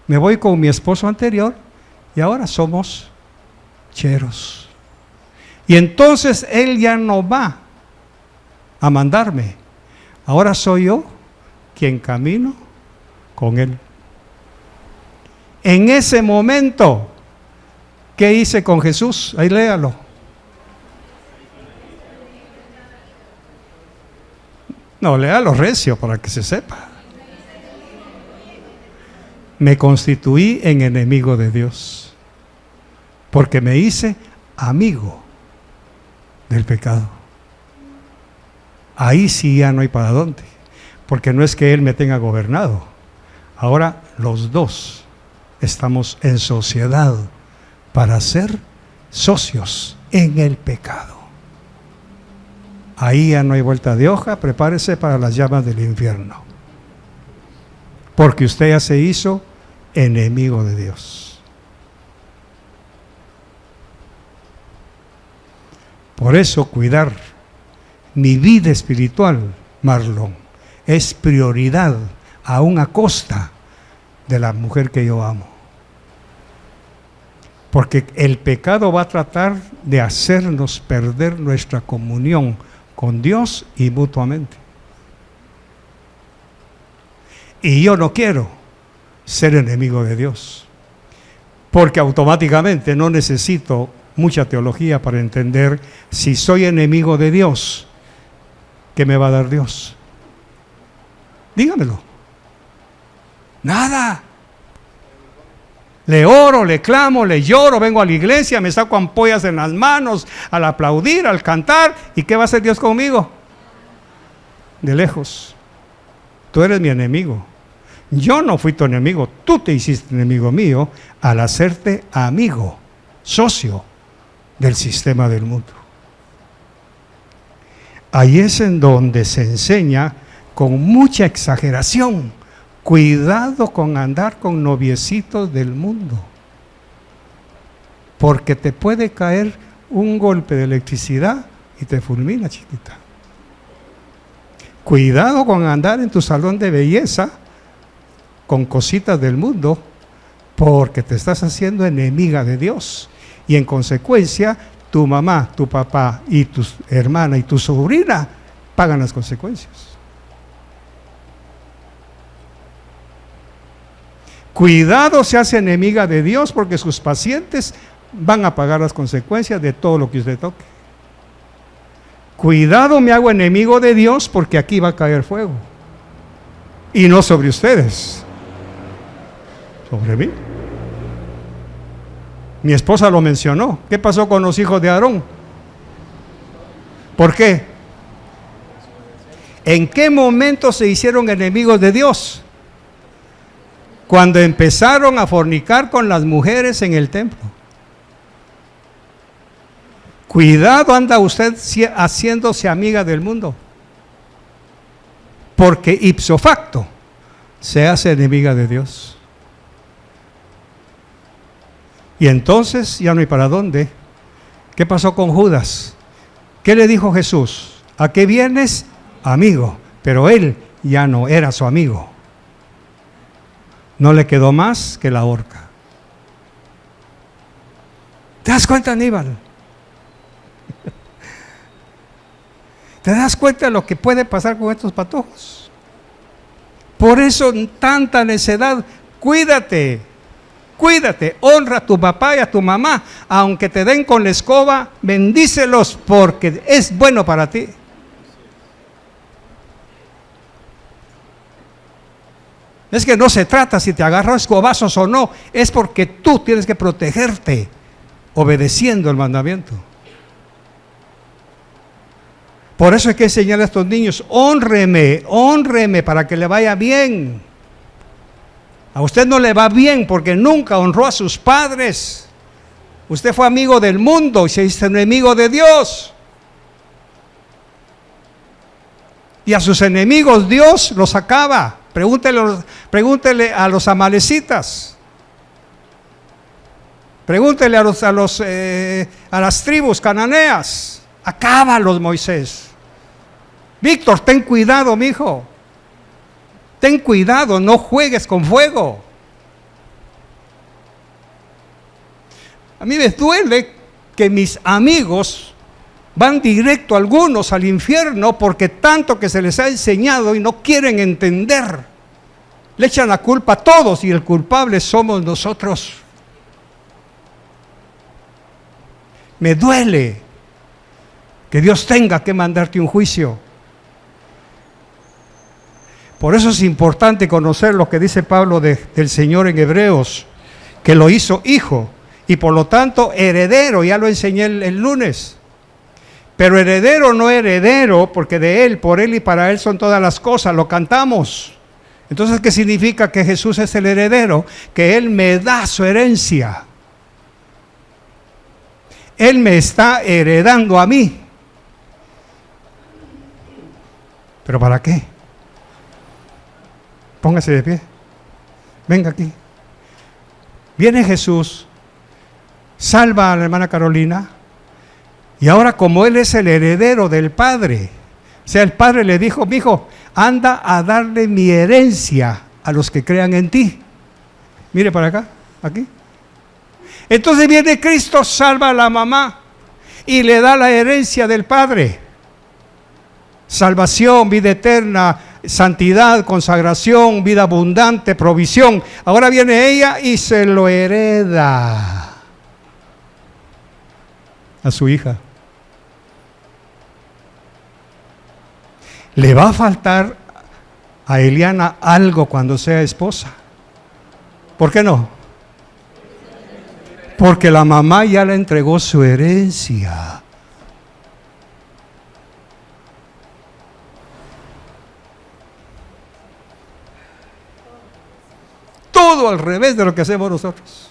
Me voy con mi esposo anterior y ahora somos cheros. Y entonces Él ya no va a mandarme. Ahora soy yo quien camino con Él. En ese momento, ¿qué hice con Jesús? Ahí léalo. No, léalo recio para que se sepa. Me constituí en enemigo de Dios, porque me hice amigo del pecado. Ahí sí ya no hay para dónde, porque no es que Él me tenga gobernado. Ahora los dos estamos en sociedad para ser socios en el pecado. Ahí ya no hay vuelta de hoja, prepárese para las llamas del infierno, porque usted ya se hizo enemigo de Dios. Por eso cuidar mi vida espiritual, Marlon, es prioridad aún a costa de la mujer que yo amo. Porque el pecado va a tratar de hacernos perder nuestra comunión con Dios y mutuamente. Y yo no quiero ser enemigo de Dios, porque automáticamente no necesito mucha teología para entender si soy enemigo de Dios, ¿qué me va a dar Dios? Dígamelo. Nada. Le oro, le clamo, le lloro, vengo a la iglesia, me saco ampollas en las manos al aplaudir, al cantar, ¿y qué va a hacer Dios conmigo? De lejos. Tú eres mi enemigo. Yo no fui tu enemigo, tú te hiciste enemigo mío al hacerte amigo, socio del sistema del mundo. Ahí es en donde se enseña con mucha exageración: cuidado con andar con noviecitos del mundo, porque te puede caer un golpe de electricidad y te fulmina, chiquita. Cuidado con andar en tu salón de belleza con cositas del mundo, porque te estás haciendo enemiga de Dios, y en consecuencia tu mamá, tu papá y tu hermana y tu sobrina pagan las consecuencias. Cuidado, se hace enemiga de Dios, porque sus pacientes van a pagar las consecuencias de todo lo que usted toque. Cuidado, me hago enemigo de Dios, porque aquí va a caer fuego, y no sobre ustedes, sobre mí. Mi esposa lo mencionó. ¿Qué pasó con los hijos de Aarón? ¿Por qué? ¿En qué momento se hicieron enemigos de Dios? Cuando empezaron a fornicar con las mujeres en el templo. Cuidado, anda usted haciéndose amiga del mundo, porque ipso facto se hace enemiga de Dios. Y entonces ya no hay para dónde. ¿Qué pasó con Judas? ¿Qué le dijo Jesús? ¿A qué vienes, amigo? Pero él ya no era su amigo. No le quedó más que la horca. ¿Te das cuenta, Aníbal? ¿Te das cuenta de lo que puede pasar con estos patojos? Por eso tanta necedad. Cuídate, cuídate, honra a tu papá y a tu mamá, aunque te den con la escoba, bendícelos porque es bueno para ti. Es que no se trata si te agarró escobazos o no, es porque tú tienes que protegerte obedeciendo el mandamiento. Por eso hay que enseñarle a estos niños, hónreme, hónreme para que le vaya bien. A usted no le va bien porque nunca honró a sus padres. Usted fue amigo del mundo y se hizo enemigo de Dios. Y a sus enemigos Dios los acaba. Pregúntele a los amalecitas. Pregúntele a las tribus cananeas. Acábalos, Moisés. Víctor, ten cuidado, mijo. Ten cuidado, no juegues con fuego. A mí me duele que mis amigos van directo algunos al infierno porque tanto que se les ha enseñado y no quieren entender. Le echan la culpa a todos y el culpable somos nosotros. Me duele que Dios tenga que mandarte un juicio. Por eso es importante conocer lo que dice Pablo del Señor en Hebreos, que lo hizo hijo y por lo tanto heredero, ya lo enseñé el lunes. Pero heredero no heredero, porque de Él, por Él y para Él son todas las cosas, lo cantamos. Entonces, ¿qué significa que Jesús es el heredero? Que Él me da su herencia. Él me está heredando a mí. ¿Pero para qué? Póngase de pie. Venga aquí. Viene Jesús, salva a la hermana Carolina, y ahora como Él es el heredero del Padre, o sea, el Padre le dijo, mijo, anda a darle mi herencia a los que crean en ti. Mire para acá, aquí. Entonces viene Cristo, salva a la mamá y le da la herencia del Padre. Salvación, vida eterna, santidad, consagración, vida abundante, provisión. Ahora viene ella y se lo hereda a su hija. ¿Le va a faltar a Eliana algo cuando sea esposa? ¿Por qué no? Porque la mamá ya le entregó su herencia. Todo al revés de lo que hacemos nosotros.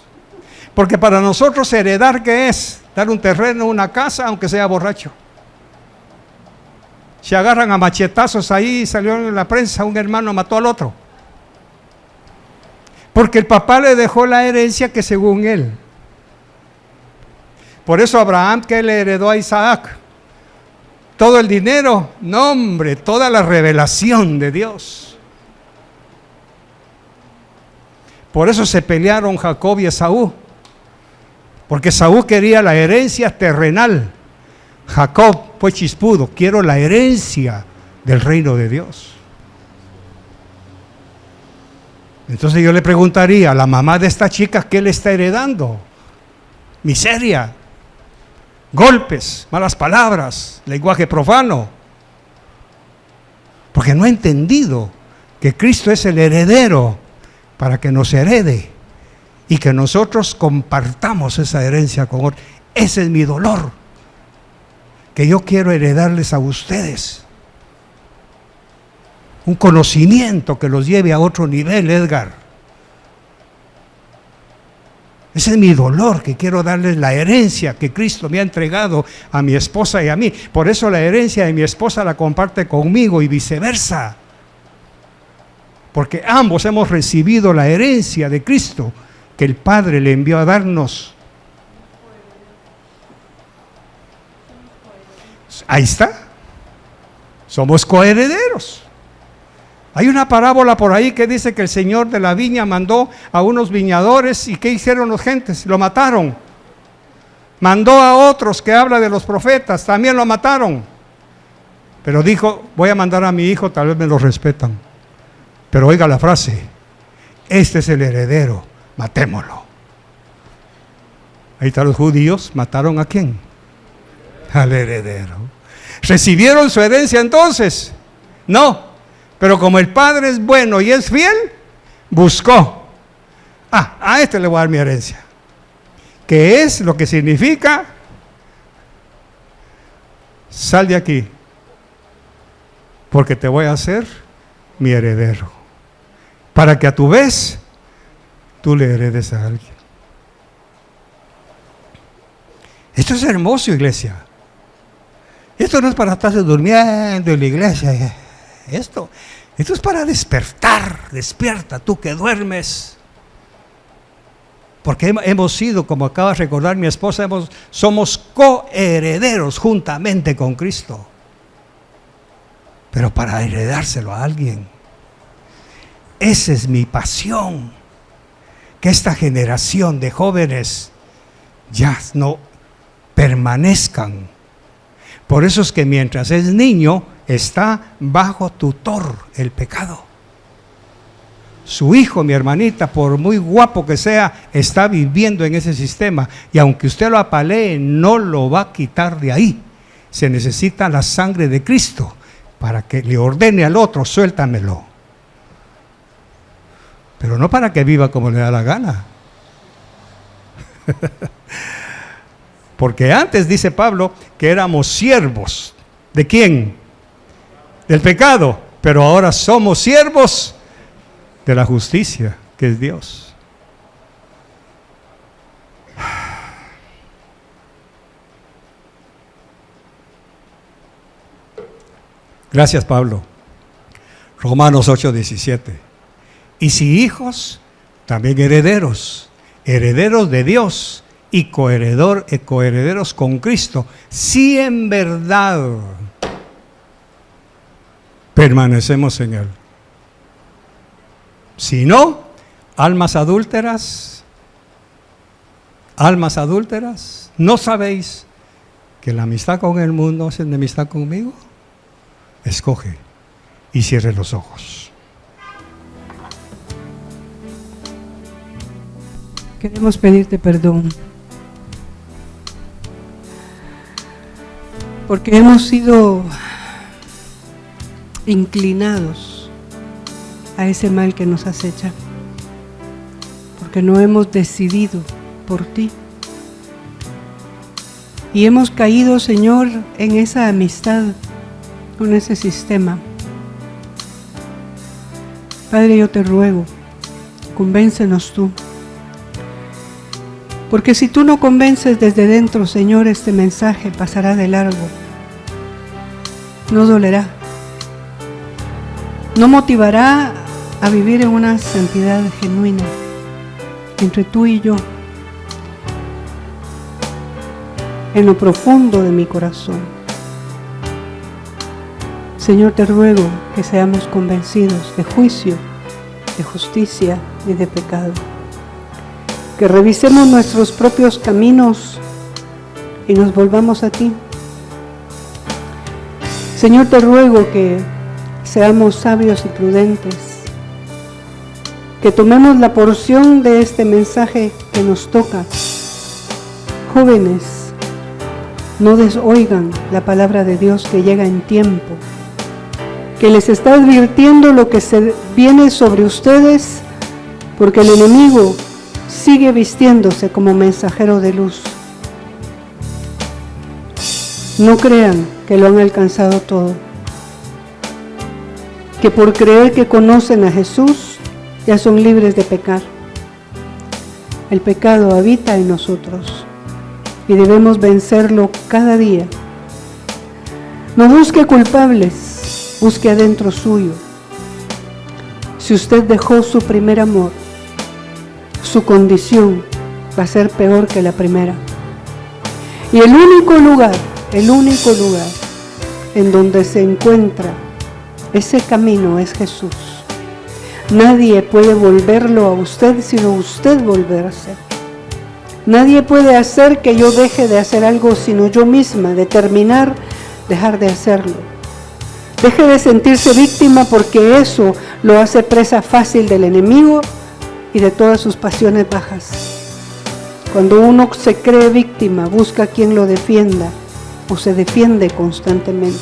Porque para nosotros heredar, ¿qué es? Dar un terreno, una casa, aunque sea borracho. Se agarran a machetazos ahí, salió en la prensa, un hermano mató al otro. Porque el papá le dejó la herencia que según él. Por eso Abraham, que le heredó a Isaac, todo el dinero, no hombre, toda la revelación de Dios. Por eso se pelearon Jacob y Esaú, porque Esaú quería la herencia terrenal. Jacob fue chispudo, quiero la herencia del reino de Dios. Entonces yo le preguntaría a la mamá de esta chica, ¿qué le está heredando? Miseria, golpes, malas palabras, lenguaje profano. Porque no ha entendido que Cristo es el heredero para que nos herede y que nosotros compartamos esa herencia con otros. Ese es mi dolor, que yo quiero heredarles a ustedes. Un conocimiento que los lleve a otro nivel, Edgar. Ese es mi dolor, que quiero darles la herencia que Cristo me ha entregado a mi esposa y a mí. Por eso la herencia de mi esposa la comparte conmigo y viceversa. Porque ambos hemos recibido la herencia de Cristo que el Padre le envió a darnos. Ahí está. Somos coherederos. Hay una parábola por ahí que dice que el señor de la viña mandó a unos viñadores, y ¿qué hicieron los gentes? Lo mataron. Mandó a otros, que habla de los profetas, también lo mataron. Pero dijo, voy a mandar a mi hijo, tal vez me lo respetan. Pero oiga la frase, este es el heredero, matémoslo. Ahí están los judíos, ¿mataron a quién? Al heredero. ¿Recibieron su herencia entonces? No. Pero como el Padre es bueno y es fiel, buscó. A este le voy a dar mi herencia. ¿Qué es lo que significa? Sal de aquí, porque te voy a hacer mi heredero. Para que a tu vez, tú le heredes a alguien. Esto es hermoso, iglesia. Esto no es para estarse durmiendo en la iglesia. Esto es para despertar. Despierta tú que duermes. Porque hemos sido, como acaba de recordar mi esposa, somos coherederos juntamente con Cristo. Pero para heredárselo a alguien. Esa es mi pasión. Que esta generación de jóvenes ya no permanezcan. Por eso es que mientras es niño, está bajo tutor el pecado. Su hijo, mi hermanita, por muy guapo que sea, está viviendo en ese sistema. Y aunque usted lo apalee, no lo va a quitar de ahí. Se necesita la sangre de Cristo para que le ordene al otro, suéltamelo. Pero no para que viva como le da la gana. Porque antes, dice Pablo, que éramos siervos. ¿De quién? Del pecado. Pero ahora somos siervos de la justicia, que es Dios. Gracias, Pablo. Romanos 8:17. Y si hijos, también herederos, herederos de Dios y coherederos con Cristo, si en verdad permanecemos en Él. Si no, almas adúlteras, ¿no sabéis que la amistad con el mundo es enemistad conmigo? Escoge y cierre los ojos. Queremos pedirte perdón porque hemos sido inclinados a ese mal que nos acecha, porque no hemos decidido por ti y hemos caído, Señor, en esa amistad con ese sistema. Padre, yo te ruego, convéncenos tú. Porque si tú no convences desde dentro, Señor, este mensaje pasará de largo. No dolerá. No motivará a vivir en una santidad genuina entre tú y yo, en lo profundo de mi corazón. Señor, te ruego que seamos convencidos de juicio, de justicia y de pecado. Que revisemos nuestros propios caminos y nos volvamos a ti. Señor, te ruego que seamos sabios y prudentes, que tomemos la porción de este mensaje que nos toca. Jóvenes, no desoigan la palabra de Dios que llega en tiempo, que les está advirtiendo lo que se viene sobre ustedes, porque el enemigo sigue vistiéndose como mensajero de luz. No crean que lo han alcanzado todo, que por creer que conocen a Jesús ya son libres de pecar. El pecado habita en nosotros y debemos vencerlo cada día. No busque culpables, busque adentro suyo. Si usted dejó su primer amor, su condición va a ser peor que la primera. Y el único lugar en donde se encuentra ese camino es Jesús. Nadie puede volverlo a usted sino usted volverse. Nadie puede hacer que yo deje de hacer algo sino yo misma determinar dejar de hacerlo. Deje de sentirse víctima porque eso lo hace presa fácil del enemigo y de todas sus pasiones bajas. Cuando uno se cree víctima, busca a quien lo defienda o se defiende constantemente.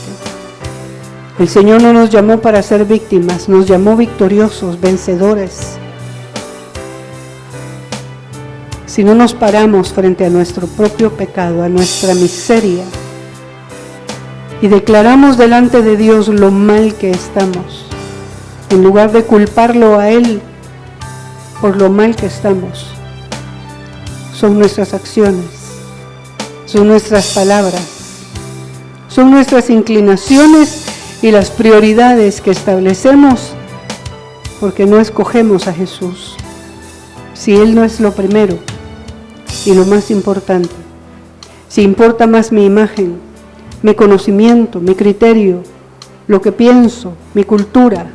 El Señor no nos llamó para ser víctimas, nos llamó victoriosos, vencedores. Si no nos paramos frente a nuestro propio pecado, a nuestra miseria, y declaramos delante de Dios lo mal que estamos, en lugar de culparlo a Él por lo mal que estamos, son nuestras acciones, son nuestras palabras, son nuestras inclinaciones y las prioridades que establecemos porque no escogemos a Jesús. Si Él no es lo primero y lo más importante, si importa más mi imagen, mi conocimiento, mi criterio, lo que pienso, mi cultura,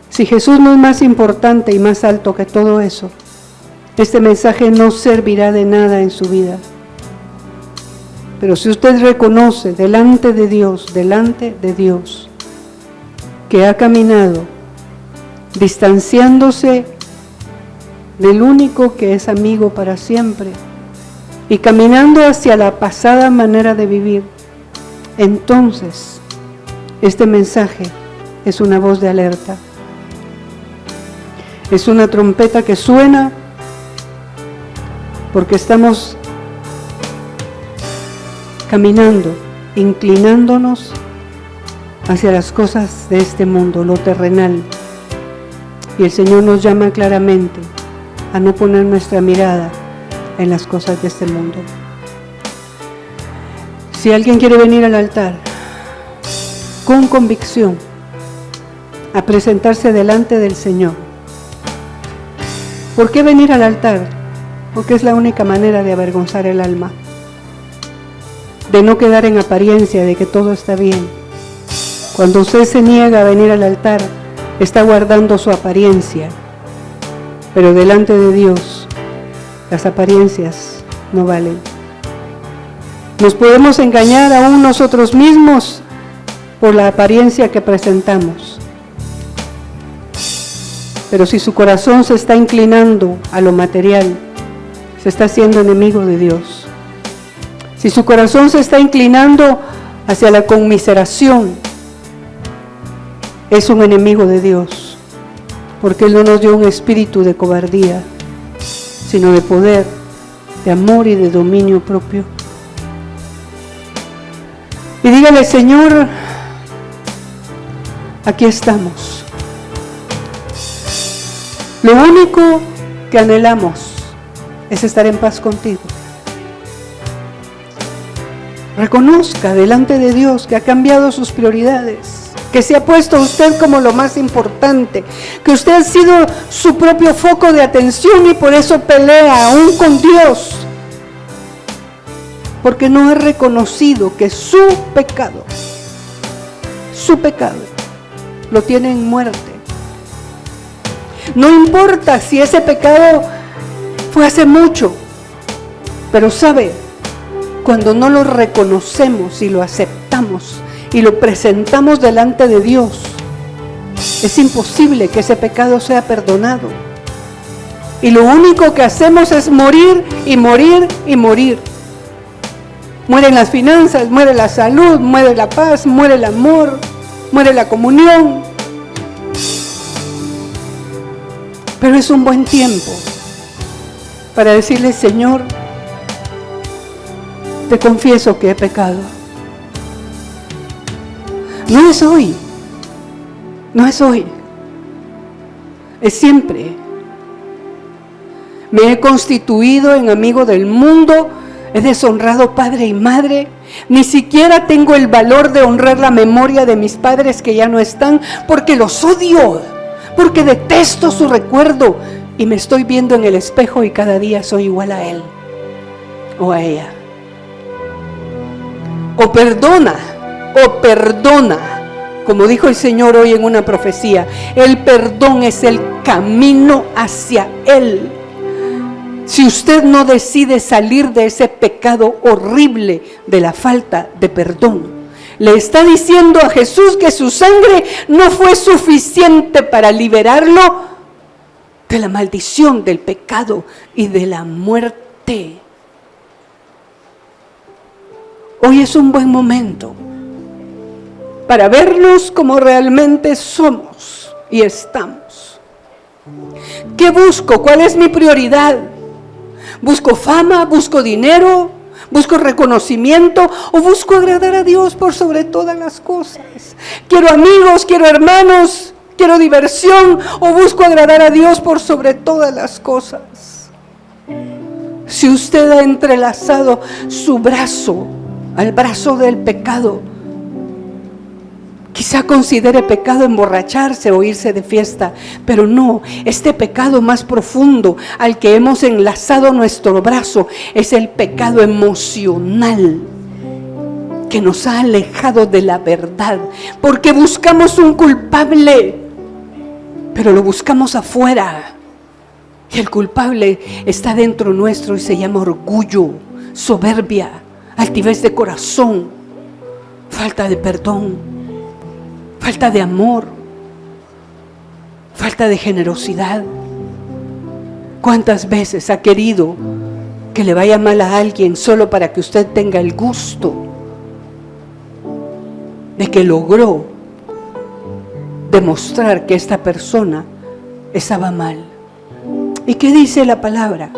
si Jesús no es más importante y más alto que todo eso, este mensaje no servirá de nada en su vida. Pero si usted reconoce delante de Dios, que ha caminado distanciándose del único que es amigo para siempre y caminando hacia la pasada manera de vivir, entonces este mensaje es una voz de alerta. Es una trompeta que suena porque estamos caminando, inclinándonos hacia las cosas de este mundo, lo terrenal. Y el Señor nos llama claramente a no poner nuestra mirada en las cosas de este mundo. Si alguien quiere venir al altar con convicción a presentarse delante del Señor, ¿por qué venir al altar? Porque es la única manera de avergonzar el alma, de no quedar en apariencia de que todo está bien. Cuando usted se niega a venir al altar, está guardando su apariencia, pero delante de Dios las apariencias no valen. Nos podemos engañar aún nosotros mismos por la apariencia que presentamos, pero si su corazón se está inclinando a lo material, se está haciendo enemigo de Dios. Si su corazón se está inclinando hacia la conmiseración, es un enemigo de Dios, porque Él no nos dio un espíritu de cobardía, sino de poder, de amor y de dominio propio. Y dígale: Señor, aquí estamos. Lo único que anhelamos es estar en paz contigo. Reconozca delante de Dios que ha cambiado sus prioridades, que se ha puesto a usted como lo más importante, que usted ha sido su propio foco de atención y por eso pelea aún con Dios, porque no ha reconocido que su pecado lo tiene en muerte. No importa si ese pecado fue hace mucho, pero sabe, cuando no lo reconocemos y lo aceptamos y lo presentamos delante de Dios, es imposible que ese pecado sea perdonado. Y lo único que hacemos es morir y morir y morir. Mueren las finanzas, muere la salud, muere la paz, muere el amor, muere la comunión. Pero es un buen tiempo para decirle: Señor, te confieso que he pecado. No es hoy, es siempre. Me he constituido en amigo del mundo, he deshonrado padre y madre, ni siquiera tengo el valor de honrar la memoria de mis padres que ya no están, porque los odio, porque detesto su recuerdo, y me estoy viendo en el espejo y cada día soy igual a él o a ella. O perdona, como dijo el Señor hoy en una profecía, el perdón es el camino hacia Él. Si usted no decide salir de ese pecado horrible de la falta de perdón, le está diciendo a Jesús que su sangre no fue suficiente para liberarlo de la maldición, del pecado y de la muerte. Hoy es un buen momento para vernos como realmente somos y estamos. ¿Qué busco? ¿Cuál es mi prioridad? ¿Busco fama? ¿Busco dinero? ¿Busco reconocimiento? ¿O busco agradar a Dios por sobre todas las cosas? ¿Quiero amigos? ¿Quiero hermanos? ¿Quiero diversión? ¿O busco agradar a Dios por sobre todas las cosas? Si usted ha entrelazado su brazo al brazo del pecado, quizá considere pecado emborracharse o irse de fiesta, pero no, este pecado más profundo al que hemos enlazado nuestro brazo es el pecado emocional que nos ha alejado de la verdad, porque buscamos un culpable, pero lo buscamos afuera, y el culpable está dentro nuestro y se llama orgullo, soberbia, altivez de corazón, falta de perdón, falta de amor, falta de generosidad. ¿Cuántas veces ha querido que le vaya mal a alguien solo para que usted tenga el gusto de que logró demostrar que esta persona estaba mal? ¿Y qué dice la palabra?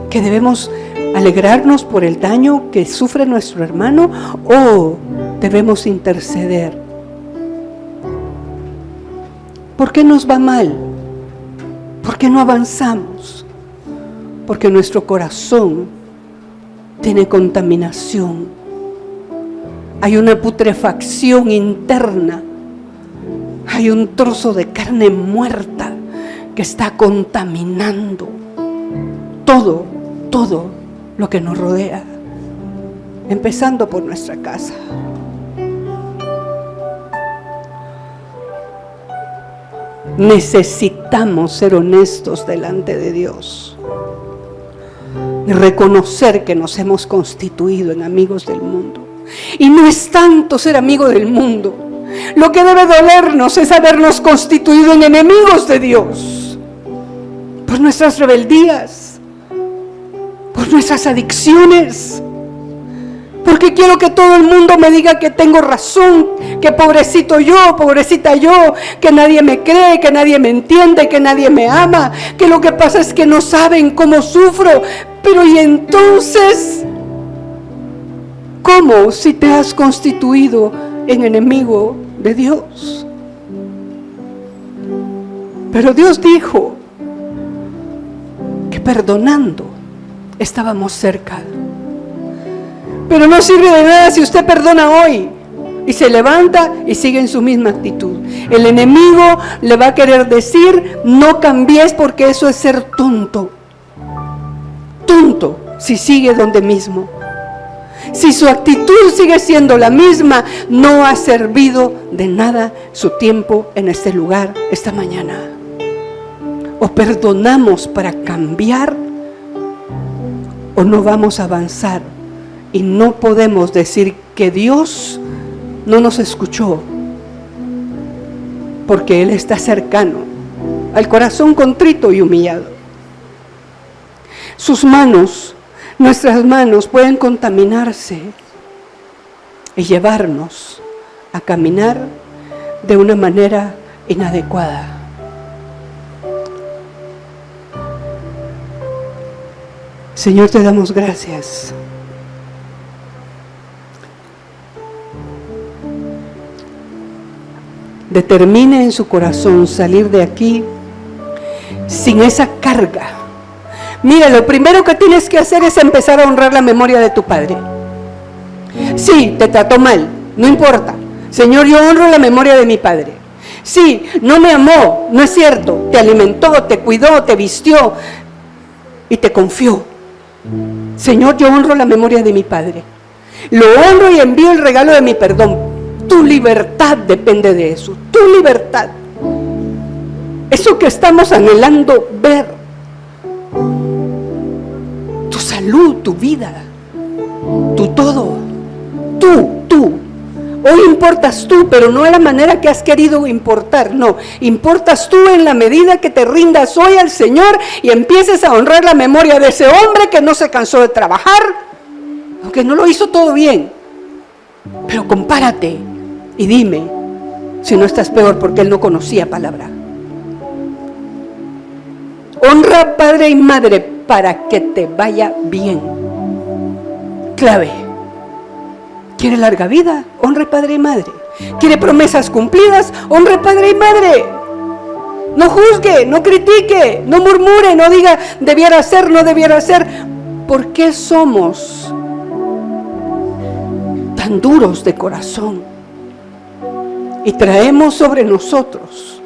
Que debemos alegrarnos por el daño que sufre nuestro hermano, o debemos interceder. ¿Por qué nos va mal? ¿Por qué no avanzamos? Porque nuestro corazón tiene contaminación. Hay una putrefacción interna. Hay un trozo de carne muerta que está contaminando todo lo que nos rodea, empezando por nuestra casa. Necesitamos ser honestos delante de Dios y reconocer que nos hemos constituido en amigos del mundo. Y no es tanto ser amigo del mundo. Lo que debe dolernos es habernos constituido en enemigos de Dios por nuestras rebeldías, por nuestras adicciones, porque quiero que todo el mundo me diga que tengo razón, que pobrecito yo, pobrecita yo, que nadie me cree, que nadie me entiende, que nadie me ama, que lo que pasa es que no saben cómo sufro. Pero ¿y entonces cómo si te has constituido en enemigo de Dios? Pero Dios dijo que perdonando estábamos cerca. Pero no sirve de nada si usted perdona hoy y se levanta y sigue en su misma actitud. El enemigo le va a querer decir: no cambies, porque eso es ser tonto. Tonto si sigue donde mismo. Si su actitud sigue siendo la misma, no ha servido de nada su tiempo en este lugar esta mañana. O perdonamos para cambiar, o no vamos a avanzar. Y no podemos decir que Dios no nos escuchó, porque Él está cercano al corazón contrito y humillado. Sus manos, nuestras manos, pueden contaminarse y llevarnos a caminar de una manera inadecuada. Señor, te damos gracias. Determine en su corazón salir de aquí sin esa carga, Mira, lo primero que tienes que hacer es empezar a honrar la memoria de tu padre. Sí, te trató mal, no importa. Señor, yo honro la memoria de mi padre. Sí, no me amó, no es cierto. Te alimentó, te cuidó, te vistió y te confió. Señor, yo honro la memoria de mi padre. Lo honro y envío el regalo de mi perdón. Tu libertad depende de eso, tu libertad. Eso que estamos anhelando ver. Tu salud, tu vida, tu todo. Tú. Hoy importas tú, pero no de la manera que has querido importar, no. Importas tú en la medida que te rindas hoy al Señor y empieces a honrar la memoria de ese hombre que no se cansó de trabajar, aunque no lo hizo todo bien. Pero compárate y dime si no estás peor, porque él no conocía palabra. Honra padre y madre para que te vaya bien. Clave. ¿Quiere larga vida? Honre padre y madre. ¿Quiere promesas cumplidas? Honre padre y madre. No juzgue, no critique, no murmure, no diga debiera ser, no debiera ser. ¿Por qué somos tan duros de corazón? Y traemos sobre nosotros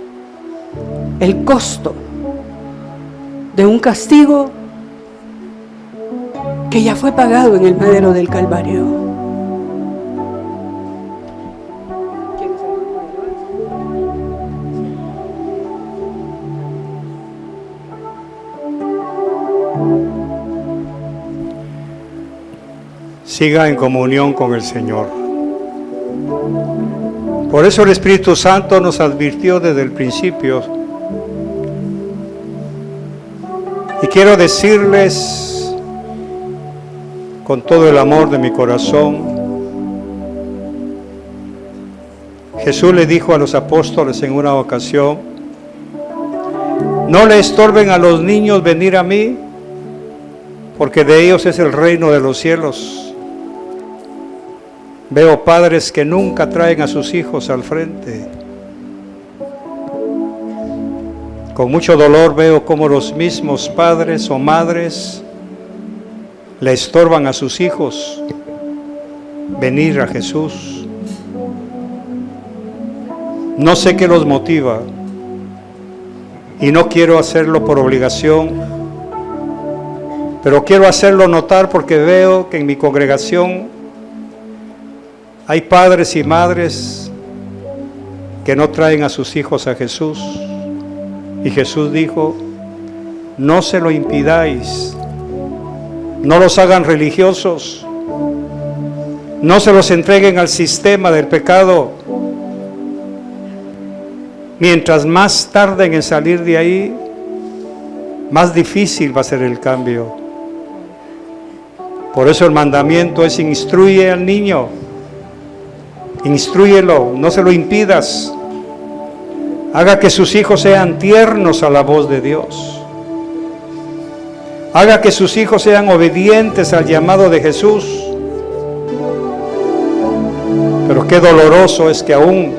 el costo de un castigo que ya fue pagado en el madero del Calvario. Siga en comunión con el Señor. Por eso el Espíritu Santo nos advirtió desde el principio. Y quiero decirles con todo el amor de mi corazón, Jesús le dijo a los apóstoles en una ocasión: no le estorben a los niños venir a mí, porque de ellos es el reino de los cielos. Veo padres que nunca traen a sus hijos al frente. Con mucho dolor veo cómo los mismos padres o madres le estorban a sus hijos venir a Jesús. No sé qué los motiva y no quiero hacerlo por obligación, pero quiero hacerlo notar porque veo que en mi congregación hay padres y madres que no traen a sus hijos a Jesús. Y Jesús dijo: no se lo impidáis, no los hagan religiosos, no se los entreguen al sistema del pecado. Mientras más tarden en salir de ahí, más difícil va a ser el cambio. Por eso el mandamiento es: instruye al niño, instrúyelo, no se lo impidas. Haga que sus hijos sean tiernos a la voz de Dios. Haga que sus hijos sean obedientes al llamado de Jesús. Pero qué doloroso es que aún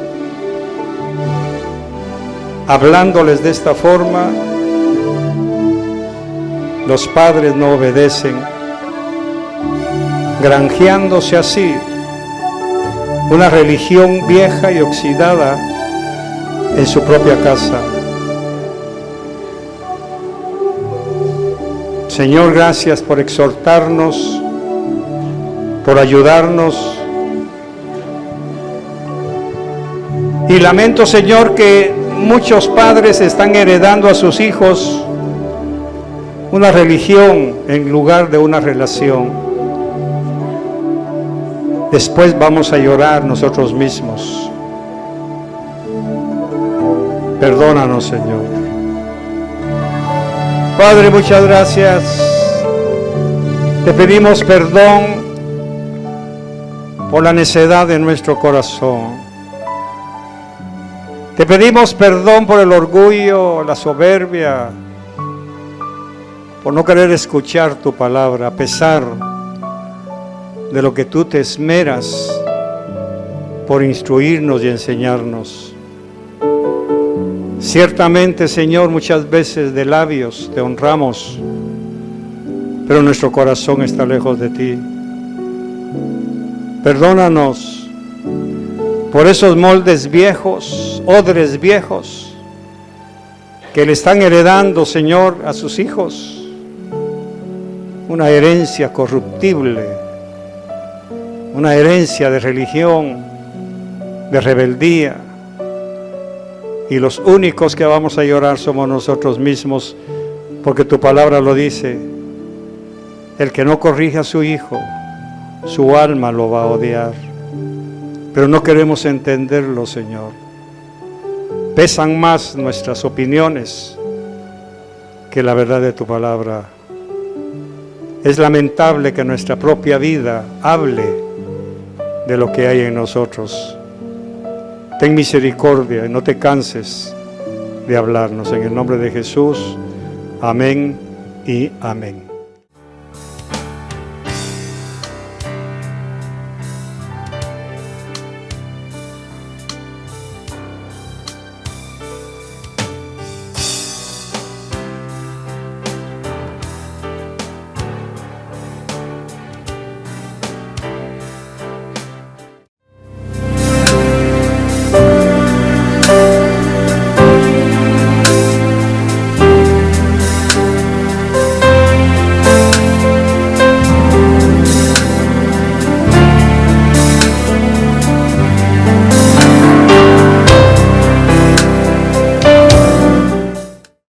hablándoles de esta forma, los padres no obedecen, granjeándose así una religión vieja y oxidada en su propia casa. Señor, gracias por exhortarnos, por ayudarnos. Y lamento, Señor, que muchos padres están heredando a sus hijos una religión en lugar de una relación. Después vamos a llorar nosotros mismos. Perdónanos, Señor. Padre, muchas gracias. Te pedimos perdón por la necedad de nuestro corazón. Te pedimos perdón por el orgullo, la soberbia, por no querer escuchar tu palabra, a pesar de lo que tú te esmeras por instruirnos y enseñarnos. Ciertamente, Señor, muchas veces de labios te honramos, pero nuestro corazón está lejos de ti. Perdónanos por esos moldes viejos, odres viejos, que le están heredando, Señor, a sus hijos. Una herencia corruptible, una herencia de religión, de rebeldía. Y los únicos que vamos a llorar somos nosotros mismos, porque tu palabra lo dice. El que no corrige a su hijo, su alma lo va a odiar. Pero no queremos entenderlo, Señor. Pesan más nuestras opiniones que la verdad de tu palabra. Es lamentable que nuestra propia vida hable de lo que hay en nosotros. Ten misericordia y no te canses de hablarnos. En el nombre de Jesús, amén y amén.